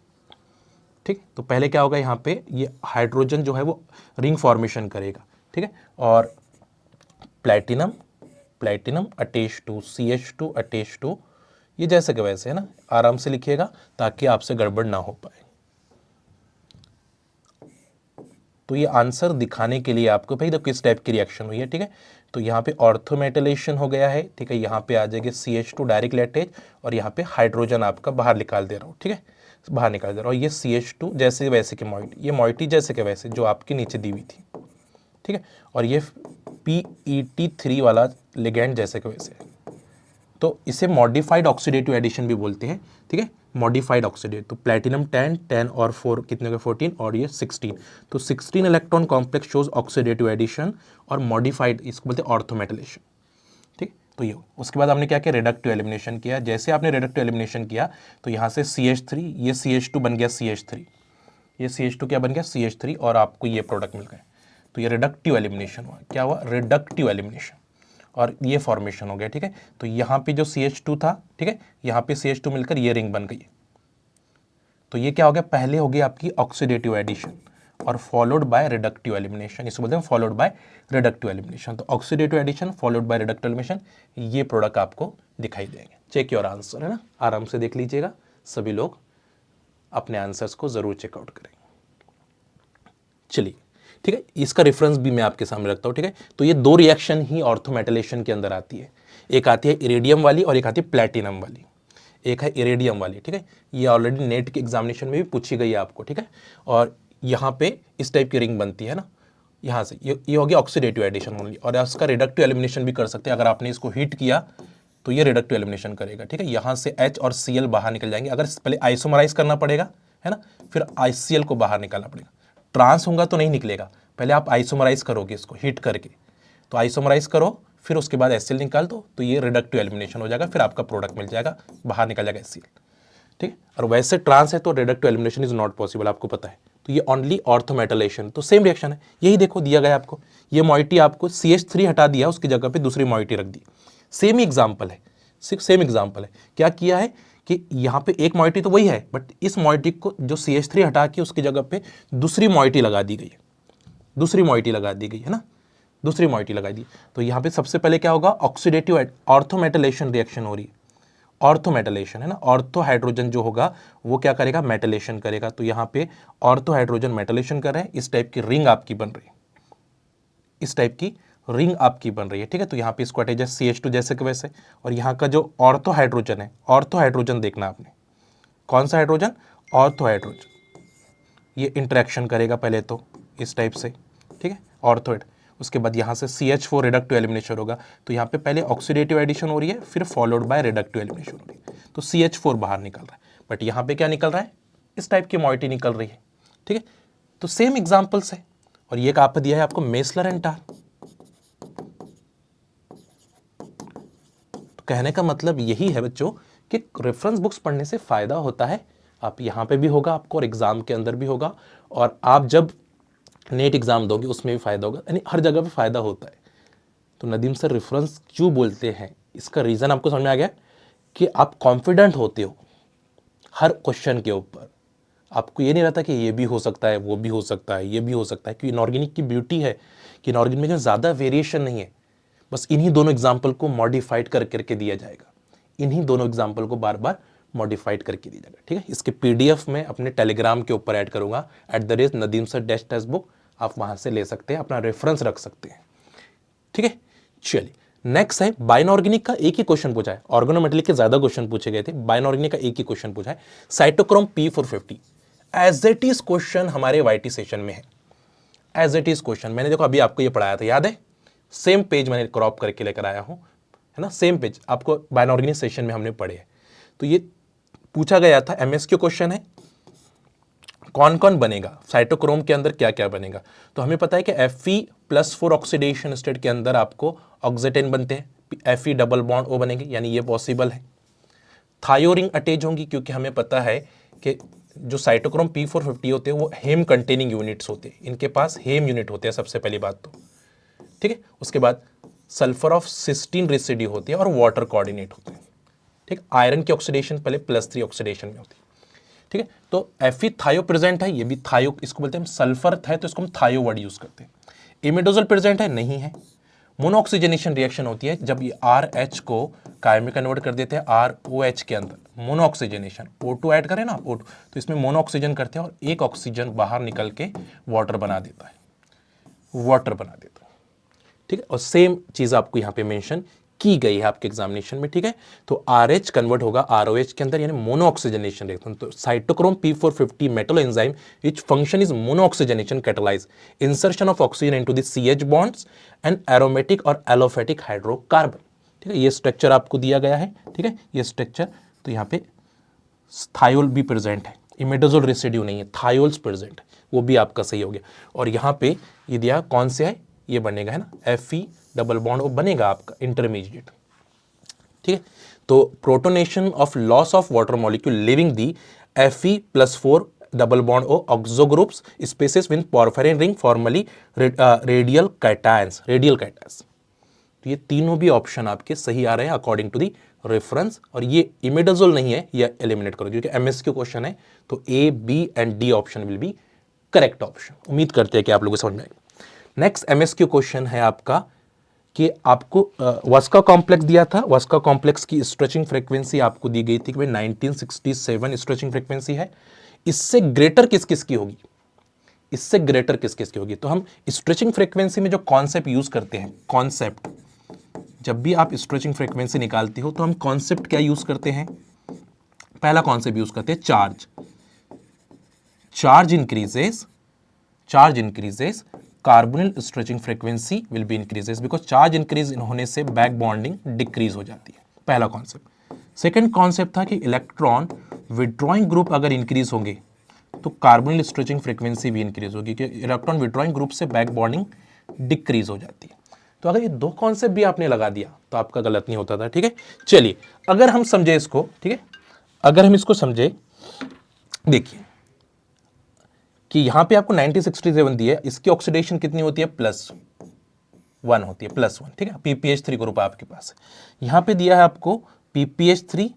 ठीक, तो पहले क्या होगा, यहाँ पे ये हाइड्रोजन जो है वो रिंग फॉर्मेशन करेगा। ठीक है, और platinum, platinum attach to CH2 attach to, ये जैसे कि वैसे है ना, आराम से लिखिएगा ताकि आपसे गड़बड़ ना हो पाए। तो ये आंसर दिखाने के लिए आपको भाई देखो किस टाइप की रिएक्शन हुई है। ठीक है, तो यहाँ पे ऑर्थोमेटलेशन हो गया है। ठीक है, यहाँ पे आ जाएगी CH2 डायरेक्ट लैटेज, और यहाँ पे हाइड्रोजन आपका बाहर निकाल दे रहा हूँ। ठीक है, बाहर निकाल दे रहा हूँ, ये CH2 जैसे वैसे की मॉइटी, ये मॉइटी जैसे के वैसे जो आपके नीचे दी हुई थी। ठीक है, और ये PET3 वाला लिगैंड जैसे के वैसे, तो इसे मॉडिफाइड ऑक्सीडेटिव एडिशन भी बोलते हैं। ठीक है, मॉडिफाइड ऑक्सीडेटिव, तो प्लैटिनम 10 और 4 कितने का 14, और ये 16, तो 16 electron complex shows oxidative addition, और मॉडिफाइड इसको बोलते हैं ऑर्थोमेटलेशन। ठीक, तो ये उसके बाद हमने क्या किया, रिडक्टिव एलिमिनेशन किया। जैसे आपने रिडक्टिव एलिमिनेशन किया, तो यहाँ से CH3, ये CH2 बन गया CH3, ये CH2 क्या बन गया CH3, और आपको ये प्रोडक्ट मिल गए। तो ये रिडक्टिव एलिमिनेशन हुआ, क्या हुआ, रिडक्टिव एलिमिनेशन, और ये फॉर्मेशन हो गया। ठीक है, तो यहाँ पे जो CH2 था, ठीक है, यहाँ पे CH2 मिलकर ये रिंग बन गई। तो ये क्या हो गया, पहले हो गई आपकी ऑक्सीडेटिव एडिशन, और फॉलोड बाय रिडक्टिव एलिमिनेशन, इसको बोलते हैं फॉलोड बाय रिडक्टिव एलिमिनेशन। तो oxidative addition followed by reductive elimination, ये प्रोडक्ट आपको दिखाई देंगे। चेक योर आंसर, है ना, आराम से देख लीजिएगा, सभी लोग अपने आंसर्स को जरूर चेकआउट करेंगे। चलिए ठीक है, इसका रेफरेंस भी मैं आपके सामने रखता हूँ। ठीक है, तो ये दो रिएक्शन ही ऑर्थोमेटलेशन के अंदर आती है, एक आती है इरेडियम वाली और एक आती है प्लैटिनम वाली। एक है इरेडियम वाली, ठीक है, ये ऑलरेडी नेट के एग्जामिनेशन में भी पूछी गई है आपको। ठीक है, और यहाँ पे इस टाइप की रिंग बनती है ना, यहाँ से ये हो गया ऑक्सीडेटिव एडिशन ओनली, और इसका रिडक्टिव एलिमिनेशन भी कर सकते हैं। अगर आपने इसको हीट किया तो ये रिडक्टिव एलिमिनेशन करेगा। ठीक है, यहाँ से H और Cl बाहर निकल जाएंगे। अगर पहले आइसोमराइज करना पड़ेगा, है ना, फिर ICl को बाहर निकालना पड़ेगा। ट्रांस होगा तो नहीं निकलेगा, पहले आप आइसोमराइज करोगे इसको हीट करके, तो आइसोमराइज करो, फिर उसके बाद HCl निकाल दो, तो ये रिडक्टिव एलिमिनेशन हो जाएगा, फिर आपका प्रोडक्ट मिल जाएगा, बाहर निकल जाएगा HCl। ठीक है, और वैसे ट्रांस है तो reductive elimination is not possible, आपको पता है। तो ये ओनली ऑर्थोमेटलेशन, तो सेम रिएक्शन है, यही देखो दिया गया आपको, ये मॉइटी आपको CH3 हटा दिया, उसकी जगह पे दूसरी मॉइटी रख दी। सेम ही एग्जाम्पल है, सिर्फ सेम एग्जाम्पल है। क्या किया है कि यहाँ पे एक मॉइटी तो वही है, बट इस मॉइटी को जो CH3 हटा के उसकी जगह पे दूसरी मॉइटी लगा दी गई है, दूसरी मॉइटी लगा दी गई है ना, दूसरी मॉइटी लगा दी। तो यहाँ पे सबसे पहले क्या होगा, ऑक्सीडेटिव ऑर्थोमेटलेशन रिएक्शन हो रही है, ऑर्थोमेटलेशन है ना, ऑर्थो हाइड्रोजन जो होगा वो क्या करेगा, मेटलेशन करेगा। तो यहाँ पे ऑर्थो हाइड्रोजन मेटलेशन कर रहे हैं, इस टाइप की रिंग आपकी बन रही है, इस टाइप की रिंग आपकी बन रही है। ठीक है, तो यहाँ पे इसको अटैच है CH2 जैसे कि वैसे, और यहाँ का जो ऑर्थो हाइड्रोजन है, ऑर्थो हाइड्रोजन देखना आपने, कौन सा हाइड्रोजन, ऑर्थो हाइड्रोजन, ये इंटरेक्शन करेगा पहले तो इस टाइप से, ठीक है, ऑर्थो, उसके बाद यहाँ से CH4 रिडक्टिव एलिमिनेशन होगा। तो यहाँ पे पहले ऑक्सीडेटिव एडिशन हो रही है, फिर फॉलोड बाय रिडक्टिव एलिमिनेशन हो रही है, तो CH4 बाहर निकल रहा है, बट यहाँ पे क्या निकल रहा है, इस टाइप की मॉइटी निकल रही है। ठीक है, तो सेम एग्जाम्पल्स है, और ये कहाँ पे दिया है आपको, मेसलर एंड टार। तो कहने का मतलब यही है बच्चों कि रेफरेंस बुक्स पढ़ने से फायदा होता है, आप यहाँ पे भी होगा आपको और एग्जाम के अंदर भी होगा, और आप जब नेट एग्जाम दोगे उसमें भी फायदा होगा, यानी हर जगह पे फायदा होता है। तो नदीम सर रेफरेंस क्यों बोलते हैं, इसका रीज़न आपको समझ में आ गया कि आप कॉन्फिडेंट होते हो हर क्वेश्चन के ऊपर, आपको ये नहीं रहता कि ये भी हो सकता है, वो भी हो सकता है, ये भी हो सकता है। क्योंकि इनऑर्गेनिक की ब्यूटी है कि इनऑर्गेनिक में ज़्यादा वेरिएशन नहीं है, बस इन्हीं दोनों एग्जाम्पल को मॉडिफाइड कर करके दिया जाएगा, इन्हीं दोनों एग्जाम्पल को बार बार मॉडिफाइड करके दिया जाएगा। ठीक है, इसके PDF में अपने टेलीग्राम के ऊपर ऐड करूंगा @NadimSir-Textbook, आप वहां से ले सकते हैं, अपना रेफरेंस रख सकते हैं। ठीक है, चलिए नेक्स्ट है बाइनऑर्गेनिक का एक ही क्वेश्चन पूछा है, ऑर्गेनोमेटलिक के ज्यादा क्वेश्चन पूछे गए थे, बाइनऑर्गेनिक का एक ही क्वेश्चन पूछा है, cytochrome P450 as it is question हमारे YT सेशन में है, एज इट इज क्वेश्चन। मैंने देखो अभी आपको ये पढ़ाया था, याद है, सेम पेज मैंने क्रॉप करके लेकर आया हूं, है ना, सेम पेज आपको बाइनऑर्गेनिक सेशन में हमने पढ़े हैं। तो ये पूछा गया था, MSQ क्वेश्चन है, कौन कौन बनेगा साइटोक्रोम के अंदर, क्या क्या बनेगा। तो हमें पता है कि Fe+4 ऑक्सीडेशन स्टेट के अंदर आपको ऑक्सीडेन बनते हैं, Fe डबल बॉन्ड O बनेंगे, यानी ये पॉसिबल है। थायोरिंग अटैच होंगी, क्योंकि हमें पता है कि जो साइटोक्रोम P450 होते हैं वो हेम कंटेनिंग यूनिट्स होते हैं, इनके पास हेम यूनिट होते हैं सबसे पहली बात तो। ठीक है, उसके बाद सल्फर ऑफ सिस्टीन रेसिड्यू होती है और वाटर कोऑर्डिनेट होते हैं। ठीक, आयरन की ऑक्सीडेशन पहले +3 ऑक्सीडेशन में होती है। ठीक है, तो Fe थायो प्रेजेंट है, ये भी थायो, इसको बोलते हैं सल्फर है तो इसको हम थायो वर्ड यूज करते हैं। इमिडोजल प्रेजेंट है, नहीं है। मोनो ऑक्सीजनेशन रिएक्शन होती है जब ये RH को काय में कन्वर्ट कर देते हैं ROH के अंदर, मोनो ऑक्सीजनेशन, O2 ऐड करें ना O2, तो इसमें मोनो ऑक्सीजन करते हैं और एक ऑक्सीजन बाहर निकल के वाटर बना देता है, वाटर बना देता है। ठीक है, और सेम चीज आपको यहाँ पे मेंशन की गई है आपके एग्जामिनेशन में। ठीक है, तो RH कन्वर्ट होगा ROH के अंदर, यानी मोनो ऑक्सीजनेशन रिएक्शन। तो cytochrome P450 metal enzyme etch function is mono oxygenation catalyse insertion of oxygen into the CH bonds and aromatic और एलोफेटिक हाइड्रोकार्बन। ठीक है, ये स्ट्रक्चर आपको दिया गया है। ठीक है, ये स्ट्रक्चर, तो यहाँ पे थायोल भी प्रेजेंट है, इमिडाजोल रेसिड्यू नहीं है, थायोल्स प्रेजेंट है, वो भी आपका सही हो गया। और यहाँ पे ये दिया कौन से है, ये बनेगा, है ना, Fe डबल बॉन्ड वो बनेगा आपका इंटरमीडिएट। ठीक है, तो protonation of loss of water molecule leaving the Fe+4 double bond O oxo groups species with porphyrin ring formally radical cations, radical cations. तो ये तीनों भी ऑप्शन आपके सही आ रहे हैं अकॉर्डिंग टू दी रेफरेंस। और ये इमिडाजोल नहीं है, ये एलिमिनेट करो क्योंकि MSQ क्वेश्चन है, तो A, B and D option will be correct option. उम्मीद करते हैं कि आप लोगों को समझ में आएगा। नेक्स्ट MSQ क्वेश्चन है आपका कि आपको वस्का कॉम्प्लेक्स दिया था, वस्का कॉम्प्लेक्स की स्ट्रेचिंग फ्रीक्वेंसी आपको दी गई थी कि भाई 1967 स्ट्रेचिंग फ्रीक्वेंसी है, इससे ग्रेटर किस किस की होगी, इससे ग्रेटर किस किस की होगी। तो हम स्ट्रेचिंग फ्रीक्वेंसी में जो कॉन्सेप्ट यूज करते हैं, कॉन्सेप्ट, जब भी आप स्ट्रेचिंग फ्रीक्वेंसी निकालते हो तो हम कॉन्सेप्ट क्या यूज करते हैं, पहला कॉन्सेप्ट यूज करते हैं charge, charge increases carbonyl stretching frequency will be increases, because charge increase होने से बैक बॉन्डिंग डिक्रीज हो जाती है, पहला कॉन्सेप्ट। सेकंड कॉन्सेप्ट था कि इलेक्ट्रॉन विड्रॉइंग ग्रुप अगर इंक्रीज होंगे तो कार्बोनिल स्ट्रेचिंग फ्रीक्वेंसी भी इंक्रीज होगी, क्योंकि इलेक्ट्रॉन विड्रॉइंग ग्रुप से बैक बॉन्डिंग डिक्रीज हो जाती है। तो अगर ये दो कॉन्सेप्ट भी आपने लगा दिया तो आपका गलत नहीं होता था। ठीक है, चलिए अगर हम समझे इसको, ठीक है, अगर हम इसको समझे, देखिए कि यहां पे आपको 1967 दी है, इसकी ऑक्सीडेशन कितनी होती है, +1 होती है, +1। ठीक है, PPH3 ग्रुप आपके पास है, यहां पे दिया है आपको PPH3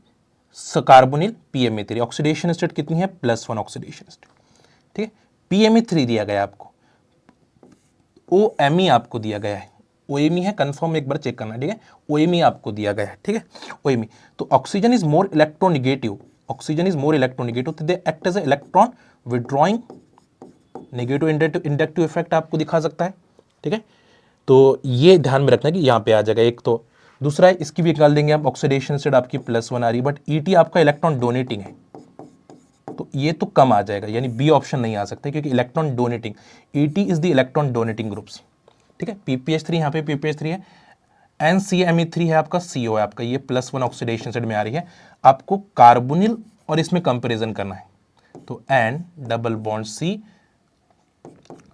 carbonyl PMA3, oxidation state कितनी है, +1 ऑक्सीडेशन स्टेट। ठीक है, PMA3 दिया गया आपको, OMe आपको दिया गया है, OMe है, कंफर्म एक बार चेक करना। ठीक है, OMe आपको दिया गया है। ठीक है, OMe, तो oxygen is more electronegative, oxygen is more electronegative, तो they act as a electron withdrawing, negative inductive effect आपको दिखा सकता है। ठीक है, तो ये ध्यान में रखना कि यहाँ पे आ जाएगा एक, तो दूसरा है इसकी भी निकाल देंगे आप, ऑक्सीडेशन स्टेट आपकी +1 आ रही है, बट ET आपका इलेक्ट्रॉन डोनेटिंग है, तो ये तो कम आ जाएगा, यानी B ऑप्शन नहीं आ सकता क्योंकि electron donating, ET is the electron donating groups. ठीक है, PPH3 यहाँ पे PPH3 है, NCMe3 है आपका, CO है आपका, ये +1 ऑक्सीडेशन स्टेट में आ रही है। आपको कार्बोनिल और इसमें कंपेरिजन करना है, तो N double bond C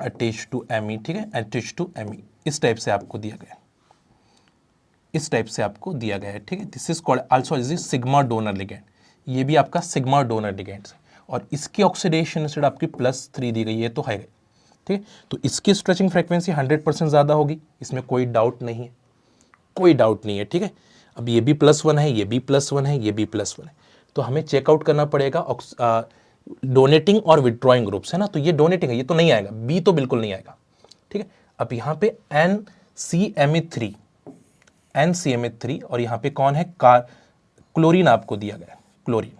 attach to Me। ठीक है, अटैच टू Me, इस टाइप से आपको दिया गया है, इस टाइप से आपको दिया गया है। ठीक है, this is called also is sigma donor ligand, ये भी आपका सिग्मा डोनर लिगेंड है, और इसकी ऑक्सीडेशन स्टेट आपकी +3 दी गई है, तो है। ठीक है, तो इसकी स्ट्रेचिंग फ्रीक्वेंसी 100% ज़्यादा होगी, इसमें कोई डाउट नहीं है, कोई डाउट नहीं है। ठीक है, अब ये भी +1 है, ये भी +1 है, ये भी +1 है, तो हमें चेकआउट करना पड़ेगा डोनेटिंग और विड्रॉइंग ग्रुप्स, है ना। तो ये डोनेटिंग है, ये तो नहीं आएगा, बी तो बिल्कुल नहीं आएगा, ठीक है। अब यहाँ पे NCMA3 और यहाँ पे कौन है, क्लोरीन आपको दिया गया है, क्लोरीन,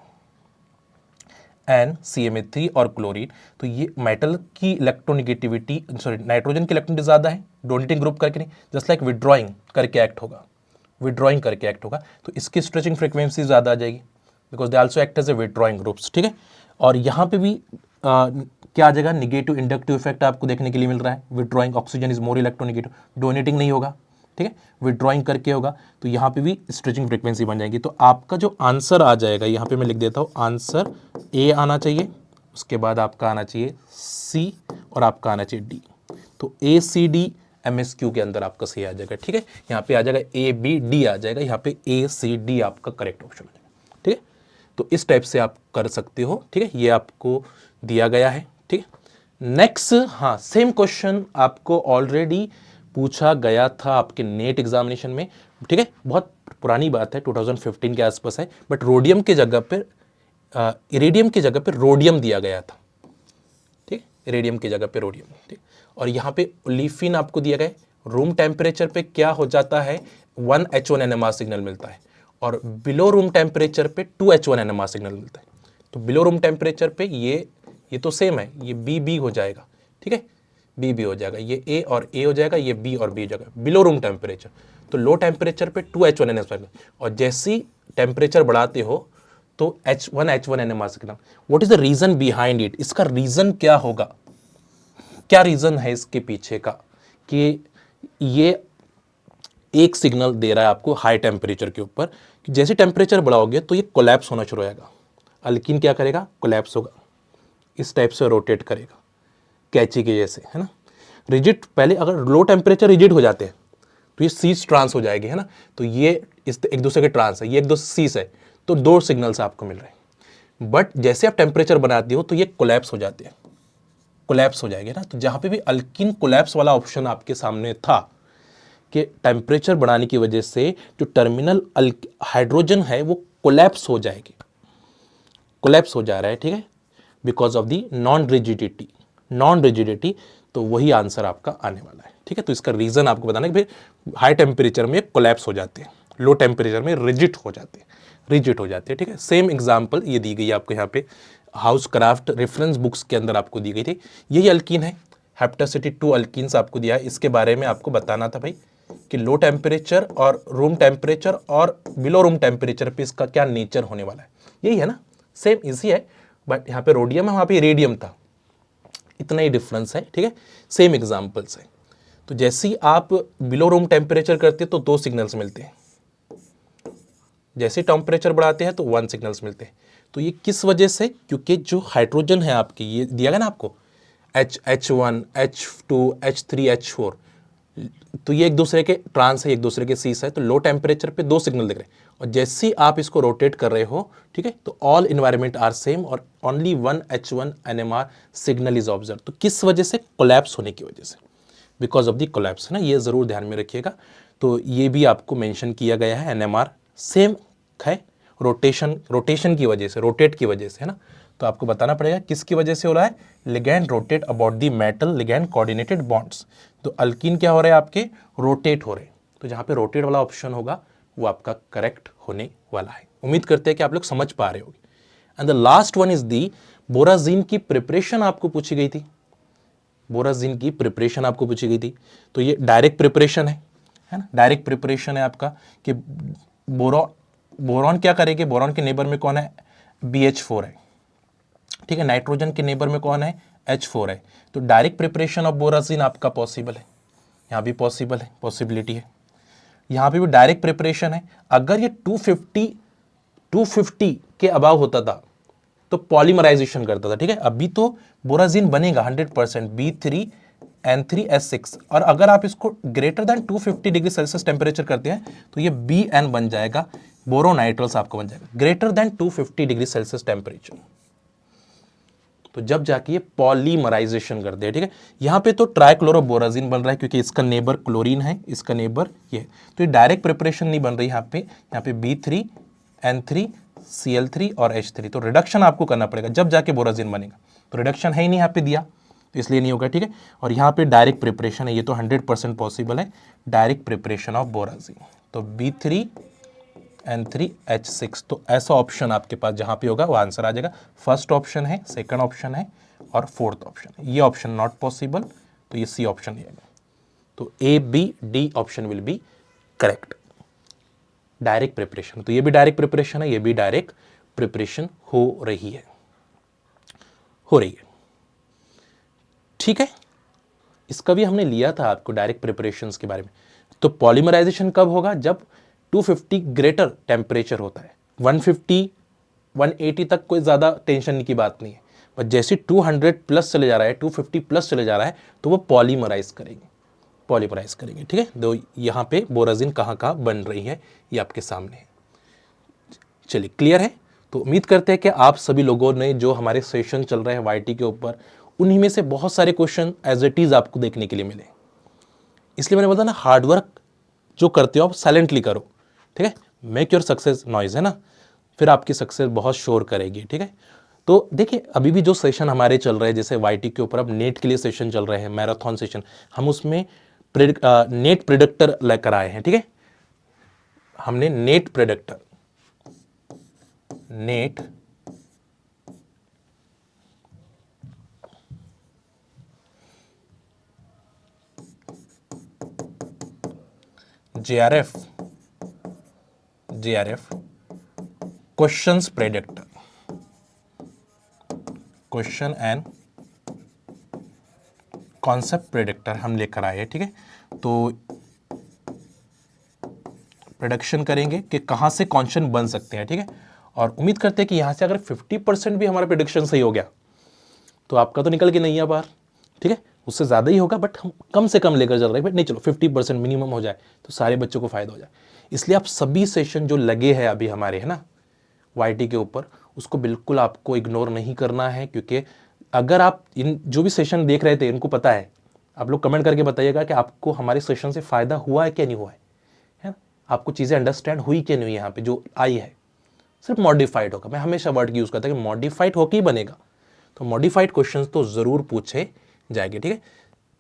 NCMA3 और क्लोरीन। तो ये मेटल की इलेक्ट्रोनिगेटिविटी, सॉरी नाइट्रोजन की इलेक्ट्रोनिटी ज़्यादा है, डोनेटिंग ग्रुप करके नहीं, जस्ट लाइक विड्रॉइंग करके एक्ट होगा, विड्रॉइंग करके एक्ट होगा, तो इसकी स्ट्रेचिंग फ्रीक्वेंसी ज़्यादा आ जाएगी, because they also act as a withdrawing groups, ठीक है। और यहाँ पे भी क्या आ जाएगा, निगेटिव इंडक्टिव इफेक्ट आपको देखने के लिए मिल रहा है, withdrawing oxygen is more electronegative, donating नहीं होगा, ठीक है, विड्रॉइंग करके होगा, तो यहाँ पे भी स्ट्रेचिंग फ्रीक्वेंसी बन जाएगी। तो आपका जो आंसर आ जाएगा, यहाँ पे मैं लिख देता हूँ, आंसर ए आना चाहिए, उसके बाद आपका आना चाहिए सी और आपका आना चाहिए डी। तो ACD MSQ के अंदर आपका सही आ जाएगा, ठीक है। यहाँ पे आ जाएगा ABD आ जाएगा, यहाँ पे ACD आपका करेक्ट ऑप्शन आ जाएगा, ठीक है। तो इस टाइप से आप कर सकते हो, ठीक है, ये आपको दिया गया है, ठीक है। नेक्स्ट, हाँ, सेम क्वेश्चन आपको ऑलरेडी पूछा गया था आपके नेट एग्जामिनेशन में, ठीक है, बहुत पुरानी बात है, 2015 के आसपास है, बट रोडियम के जगह पर इरेडियम की जगह पर रोडियम दिया गया था, ठीक, इरेडियम की जगह पे रोडियम, ठीक। और यहाँ पे ओलिफिन आपको दिया गया है, रूम टेम्परेचर पे क्या हो जाता है, 1H1 NMR सिग्नल मिलता है, और बिलो रूम टेम्परेचर पे 2H1 NMR सिग्नल मिलता है। तो बिलो रूम टेम्परेचर पे ये तो सेम है, ये B हो जाएगा, ठीक है, B हो जाएगा, ये A और A हो जाएगा, ये B और B हो जाएगा, बिलो रूम टेम्परेचर। तो लो टेम्परेचर पे 2H1 NMR, और जैसी टेम्परेचर बढ़ाते हो तो H1 NMR signal. What is the reason behind it, इसका रीजन क्या होगा, क्या रीजन है इसके पीछे का, कि ये एक सिग्नल दे रहा है आपको हाई टेम्परेचर के ऊपर, कि जैसे टेम्परेचर बढ़ाओगे तो ये कोलैप्स होना शुरू हो जाएगा, अल्कीन क्या करेगा, कोलैप्स होगा, इस टाइप से रोटेट करेगा कैची के जैसे, है ना। रिजिड, पहले अगर लो टेम्परेचर रिजिड हो जाते हैं तो ये सीस ट्रांस हो जाएगी, है ना। तो ये इस एक दूसरे के ट्रांस है, ये एक दूसरे सीस है, तो दो सिग्नल्स आपको मिल रहे हैं। बट जैसे आप टेम्परेचर बनाते हो तो ये कोलैप्स हो जाते हैं, कोलैप्स हो जाएंगे ना। तो जहाँ पे भी अल्कीन कोलैप्स वाला ऑप्शन आपके सामने था कि टेम्परेचर बढ़ाने की वजह से जो टर्मिनल हाइड्रोजन है वो कोलैप्स हो जाएगी, कोलैप्स हो जा रहा है, ठीक है, because of the non rigidity, तो वही आंसर आपका आने वाला है, ठीक है। तो इसका रीजन आपको बताना है कि भाई हाई टेम्परेचर में कोलैप्स हो जाते हैं, लो टेम्परेचर में रिजिड हो जाते हैं, ठीक है। सेम एग्जांपल ये दी गई है आपको यहाँ पे हाउस क्राफ्ट रेफरेंस बुक्स के अंदर आपको दी गई थी। यही अल्कीन है, हेप्टासिटी 2 अल्कीन्स आपको दिया है, इसके बारे में आपको बताना था भाई कि लो टेम्परेचर और रूम टेम्परेचर और बिलो रूम टेम्परेचर पे इसका क्या नेचर होने वाला है, यही है ना, सेम इजी है। बट यहाँ पे रोडियम है, वहाँ पे रेडियम था, इतना ही डिफरेंस है, ठीक है, सेम एग्जाम्पल्स है। तो जैसे ही आप बिलो रूम टेम्परेचर करते हैं तो 2 सिग्नल्स मिलते हैं, जैसे टेम्परेचर बढ़ाते हैं तो 1 सिग्नल्स मिलते हैं। तो ये किस वजह से, क्योंकि जो हाइड्रोजन है आपकी, ये दिया गया ना आपको H1 H2 H3 H4, तो ये एक दूसरे के ट्रांस है, एक दूसरे के सीस है, तो लो टेम्परेचर पे 2 सिग्नल दिख रहे हैं, और जैसे ही आप इसको रोटेट कर रहे हो, ठीक है, तो ऑल इन्वायरमेंट आर सेम और only 1H1 NMR signal is observe. तो किस वजह से, कोलैप्स होने की वजह से, बिकॉज ऑफ द कोलैप्स, है ना, ये जरूर ध्यान में रखिएगा। तो ये भी आपको मेंशन किया गया है, NMR सेम है, रोटेशन की वजह से, रोटेट की वजह से, है ना। तो आपको बताना पड़ेगा किसकी वजह से हो रहा है, ligand rotate about the metal ligand coordinated bonds. तो अल्कीन क्या हो रहा है आपके, रोटेट हो रहे हैं, तो जहाँ पे रोटेट वाला ऑप्शन होगा वो आपका करेक्ट होने वाला है। उम्मीद करते हैं कि आप लोग समझ पा रहे होंगे। And the last one is the borazine की प्रिपरेशन आपको पूछी गई थी, बोराजीन की प्रिपरेशन आपको पूछी गई थी। तो ये डायरेक्ट प्रिपरेशन है ना, डायरेक्ट प्रिपरेशन है आपका कि बोरॉन क्या करेंगे, बोरॉन के नेबर में कौन है, BH4 है, ठीक है, नाइट्रोजन के नेबर में कौन है, H4 है। तो डायरेक्ट प्रिपरेशन ऑफ बोराजीन आपका पॉसिबल है, यहाँ भी पॉसिबल है, पॉसिबिलिटी है, यहाँ पे भी डायरेक्ट प्रिपरेशन है। अगर ये 250 के अबाव होता था तो पॉलीमराइजेशन करता था, ठीक है। अभी तो बोराजीन बनेगा 100% B3N3S6, और अगर आप इसको greater than 250 degree Celsius temperature करते हैं तो ये BN बन जाएगा, बोरोनाइट्रल्स आपको बन जाएगा greater than 250 degree Celsius temperature. तो जब जाके ये पॉलीमराइजेशन करते हैं, ठीक है। यहाँ पे तो ट्राइक्लोरोबोराजिन बन रहा है क्योंकि इसका नेबर क्लोरीन है, इसका नेबर ये, तो ये डायरेक्ट प्रिपरेशन नहीं बन रही यहाँ पे B3N3Cl3 और H3, तो रिडक्शन आपको करना पड़ेगा जब जाके बोराजिन बनेगा। तो रिडक्शन है ही नहीं यहाँ पे दिया, तो इसलिए नहीं होगा, ठीक है। और यहाँ पे डायरेक्ट प्रिपरेशन है, ये तो 100% पॉसिबल है, डायरेक्ट प्रिपरेशन ऑफ बोराजिन। तो B3N3H6, तो ऐसा ऑप्शन आपके पास जहाँ पे होगा वो आंसर आ जाएगा। फर्स्ट ऑप्शन है, सेकंड ऑप्शन है और फोर्थ ऑप्शन है। ये ऑप्शन नॉट पॉसिबल, तो ये सी ऑप्शन है। तो A, B, D option will be correct. Direct preparation, तो ये भी डायरेक्ट प्रिपरेशन है, ये भी डायरेक्ट प्रिपरेशन हो रही है, ठीक है। इसका भी हमने लिया था आपको डायरेक्ट प्रिपरेशंस के बारे में। तो पॉलीमराइजेशन कब होगा? जब 250 ग्रेटर टेम्परेचर होता है। 150 180 तक कोई ज़्यादा टेंशन की बात नहीं है, पर जैसे 200 प्लस चले जा रहा है, 250 प्लस चले जा रहा है, तो वो पॉलीमराइज करेंगे, ठीक है। तो यहाँ पे बोराजिन कहाँ कहाँ बन रही है ये आपके सामने है। चलिए, क्लियर है। तो उम्मीद करते हैं कि आप सभी लोगों ने जो हमारे सेशन चल रहे हैं वाईटी के ऊपर, उन्हीं में से बहुत सारे क्वेश्चन एज इट इज आपको देखने के लिए मिले। इसलिए मैंने बोला ना, हार्डवर्क जो करते हो आप साइलेंटली करो, ठीक है। मेक योर सक्सेस नॉइज, है ना, फिर आपकी सक्सेस बहुत शोर करेगी, ठीक है। तो देखिए, अभी भी जो सेशन हमारे चल रहे हैं, जैसे वाईटी के ऊपर अब नेट के लिए सेशन चल रहे हैं, मैराथन सेशन, हम उसमें नेट प्रिडिक्टर लेकर आए हैं, ठीक है। हमने net predictor, net JRF questions predictor, question and concept predictor हम लेकर आए हैं, ठीक है। तो प्रेडिक्शन करेंगे कि कहाँ से क्वेश्चन बन सकते हैं, ठीक है। और उम्मीद करते हैं कि यहाँ से अगर 50% भी हमारा प्रेडिक्शन सही हो गया तो आपका तो निकल के नहीं है बाहर, ठीक है। उससे ज़्यादा ही होगा, बट हम कम से कम लेकर चल रहे हैं भाई, नहीं चलो 50% मिनिमम हो जाए तो सारे बच्चों को फ़ायदा हो जाए। इसलिए आप सभी सेशन जो लगे हैं अभी हमारे, है ना, वाईटी के ऊपर, उसको बिल्कुल आपको इग्नोर नहीं करना है, क्योंकि अगर आप इन जो भी सेशन देख रहे थे इनको पता है, आप लोग कमेंट करके बताइएगा कि आपको हमारे सेशन से फ़ायदा हुआ है क्या नहीं हुआ है ना, आपको चीज़ें अंडरस्टैंड हुई क्या नहीं हुई, यहाँ पे जो आई है सिर्फ मॉडिफाइड होगा। मैं हमेशा वर्ड यूज़ करता हूँ कि मॉडिफाइड होकर ही बनेगा, तो मॉडिफाइड क्वेश्चंस तो ज़रूर पूछे जाएंगे, ठीक है।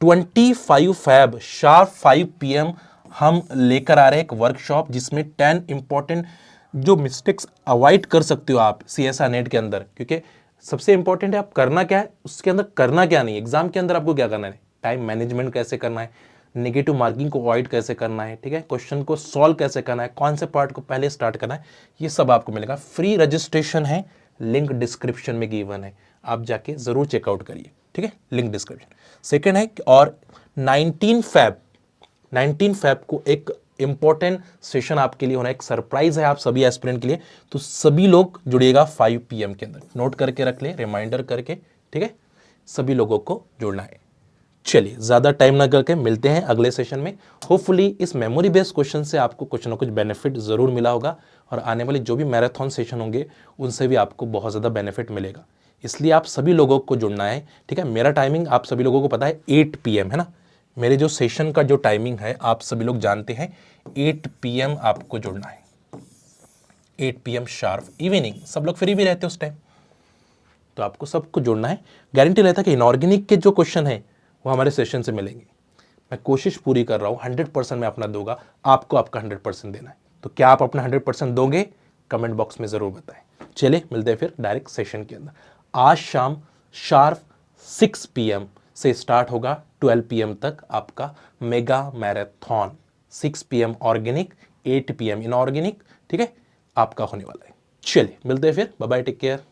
25 Feb शार्प 5 PM हम लेकर आ रहे हैं एक वर्कशॉप, जिसमें 10 इंपॉर्टेंट जो मिस्टेक्स अवॉइड कर सकते हो आप CSR नेट के अंदर, क्योंकि सबसे इंपॉर्टेंट है आप करना क्या है, उसके अंदर करना क्या नहीं, एग्जाम के अंदर आपको क्या करना है, टाइम मैनेजमेंट कैसे करना है, नेगेटिव मार्किंग को अवॉइड कैसे करना है, ठीक है, क्वेश्चन को सॉल्व कैसे करना है, कौन से पार्ट को पहले स्टार्ट करना है, ये सब आपको मिलेगा। फ्री रजिस्ट्रेशन है, लिंक डिस्क्रिप्शन में गिवन है, आप जाके जरूर चेकआउट करिए, ठीक है, लिंक डिस्क्रिप्शन। सेकेंड है, और 19 Feb को एक इंपॉर्टेंट सेशन आपके लिए होना है, एक सरप्राइज है आप सभी एस्पिरेंट के लिए, तो सभी लोग जुड़िएगा 5 PM के अंदर, नोट करके रख ले, रिमाइंडर करके, ठीक है, सभी लोगों को जुड़ना है। चलिए, ज़्यादा टाइम ना करके मिलते हैं अगले सेशन में। होपफुली इस मेमोरी बेस्ड क्वेश्चन से आपको कुछ ना कुछ बेनिफिट ज़रूर मिला होगा, और आने वाले जो भी मैराथन सेशन होंगे उनसे भी आपको बहुत ज़्यादा बेनिफिट मिलेगा। इसलिए आप सभी लोगों को जुड़ना है, ठीक है। मेरा टाइमिंग आप सभी लोगों को पता है 8 PM, है ना, मेरे जो सेशन का जो टाइमिंग है आप सभी लोग जानते हैं, 8 PM आपको जुड़ना है, 8 PM शार्प इवनिंग, सब लोग फ्री भी रहते हैं उस टाइम, तो आपको सबको जुड़ना है। गारंटी रहता है कि इनऑर्गेनिक के जो क्वेश्चन है वो हमारे सेशन से मिलेंगे। मैं कोशिश पूरी कर रहा हूँ, 100% मैं अपना दूंगा, आपको आपका 100% देना है। तो क्या आप अपना 100% दोगे? कमेंट बॉक्स में ज़रूर बताएं। चलिए, मिलते हैं फिर डायरेक्ट सेशन के अंदर। आज शाम शार्प 6 PM से स्टार्ट होगा, 12 PM तक आपका mega marathon. 6 PM organic, 8 PM inorganic, ठीक है, आपका होने वाला है। चलिए, मिलते हैं फिर, बाय बाय, टेक केयर।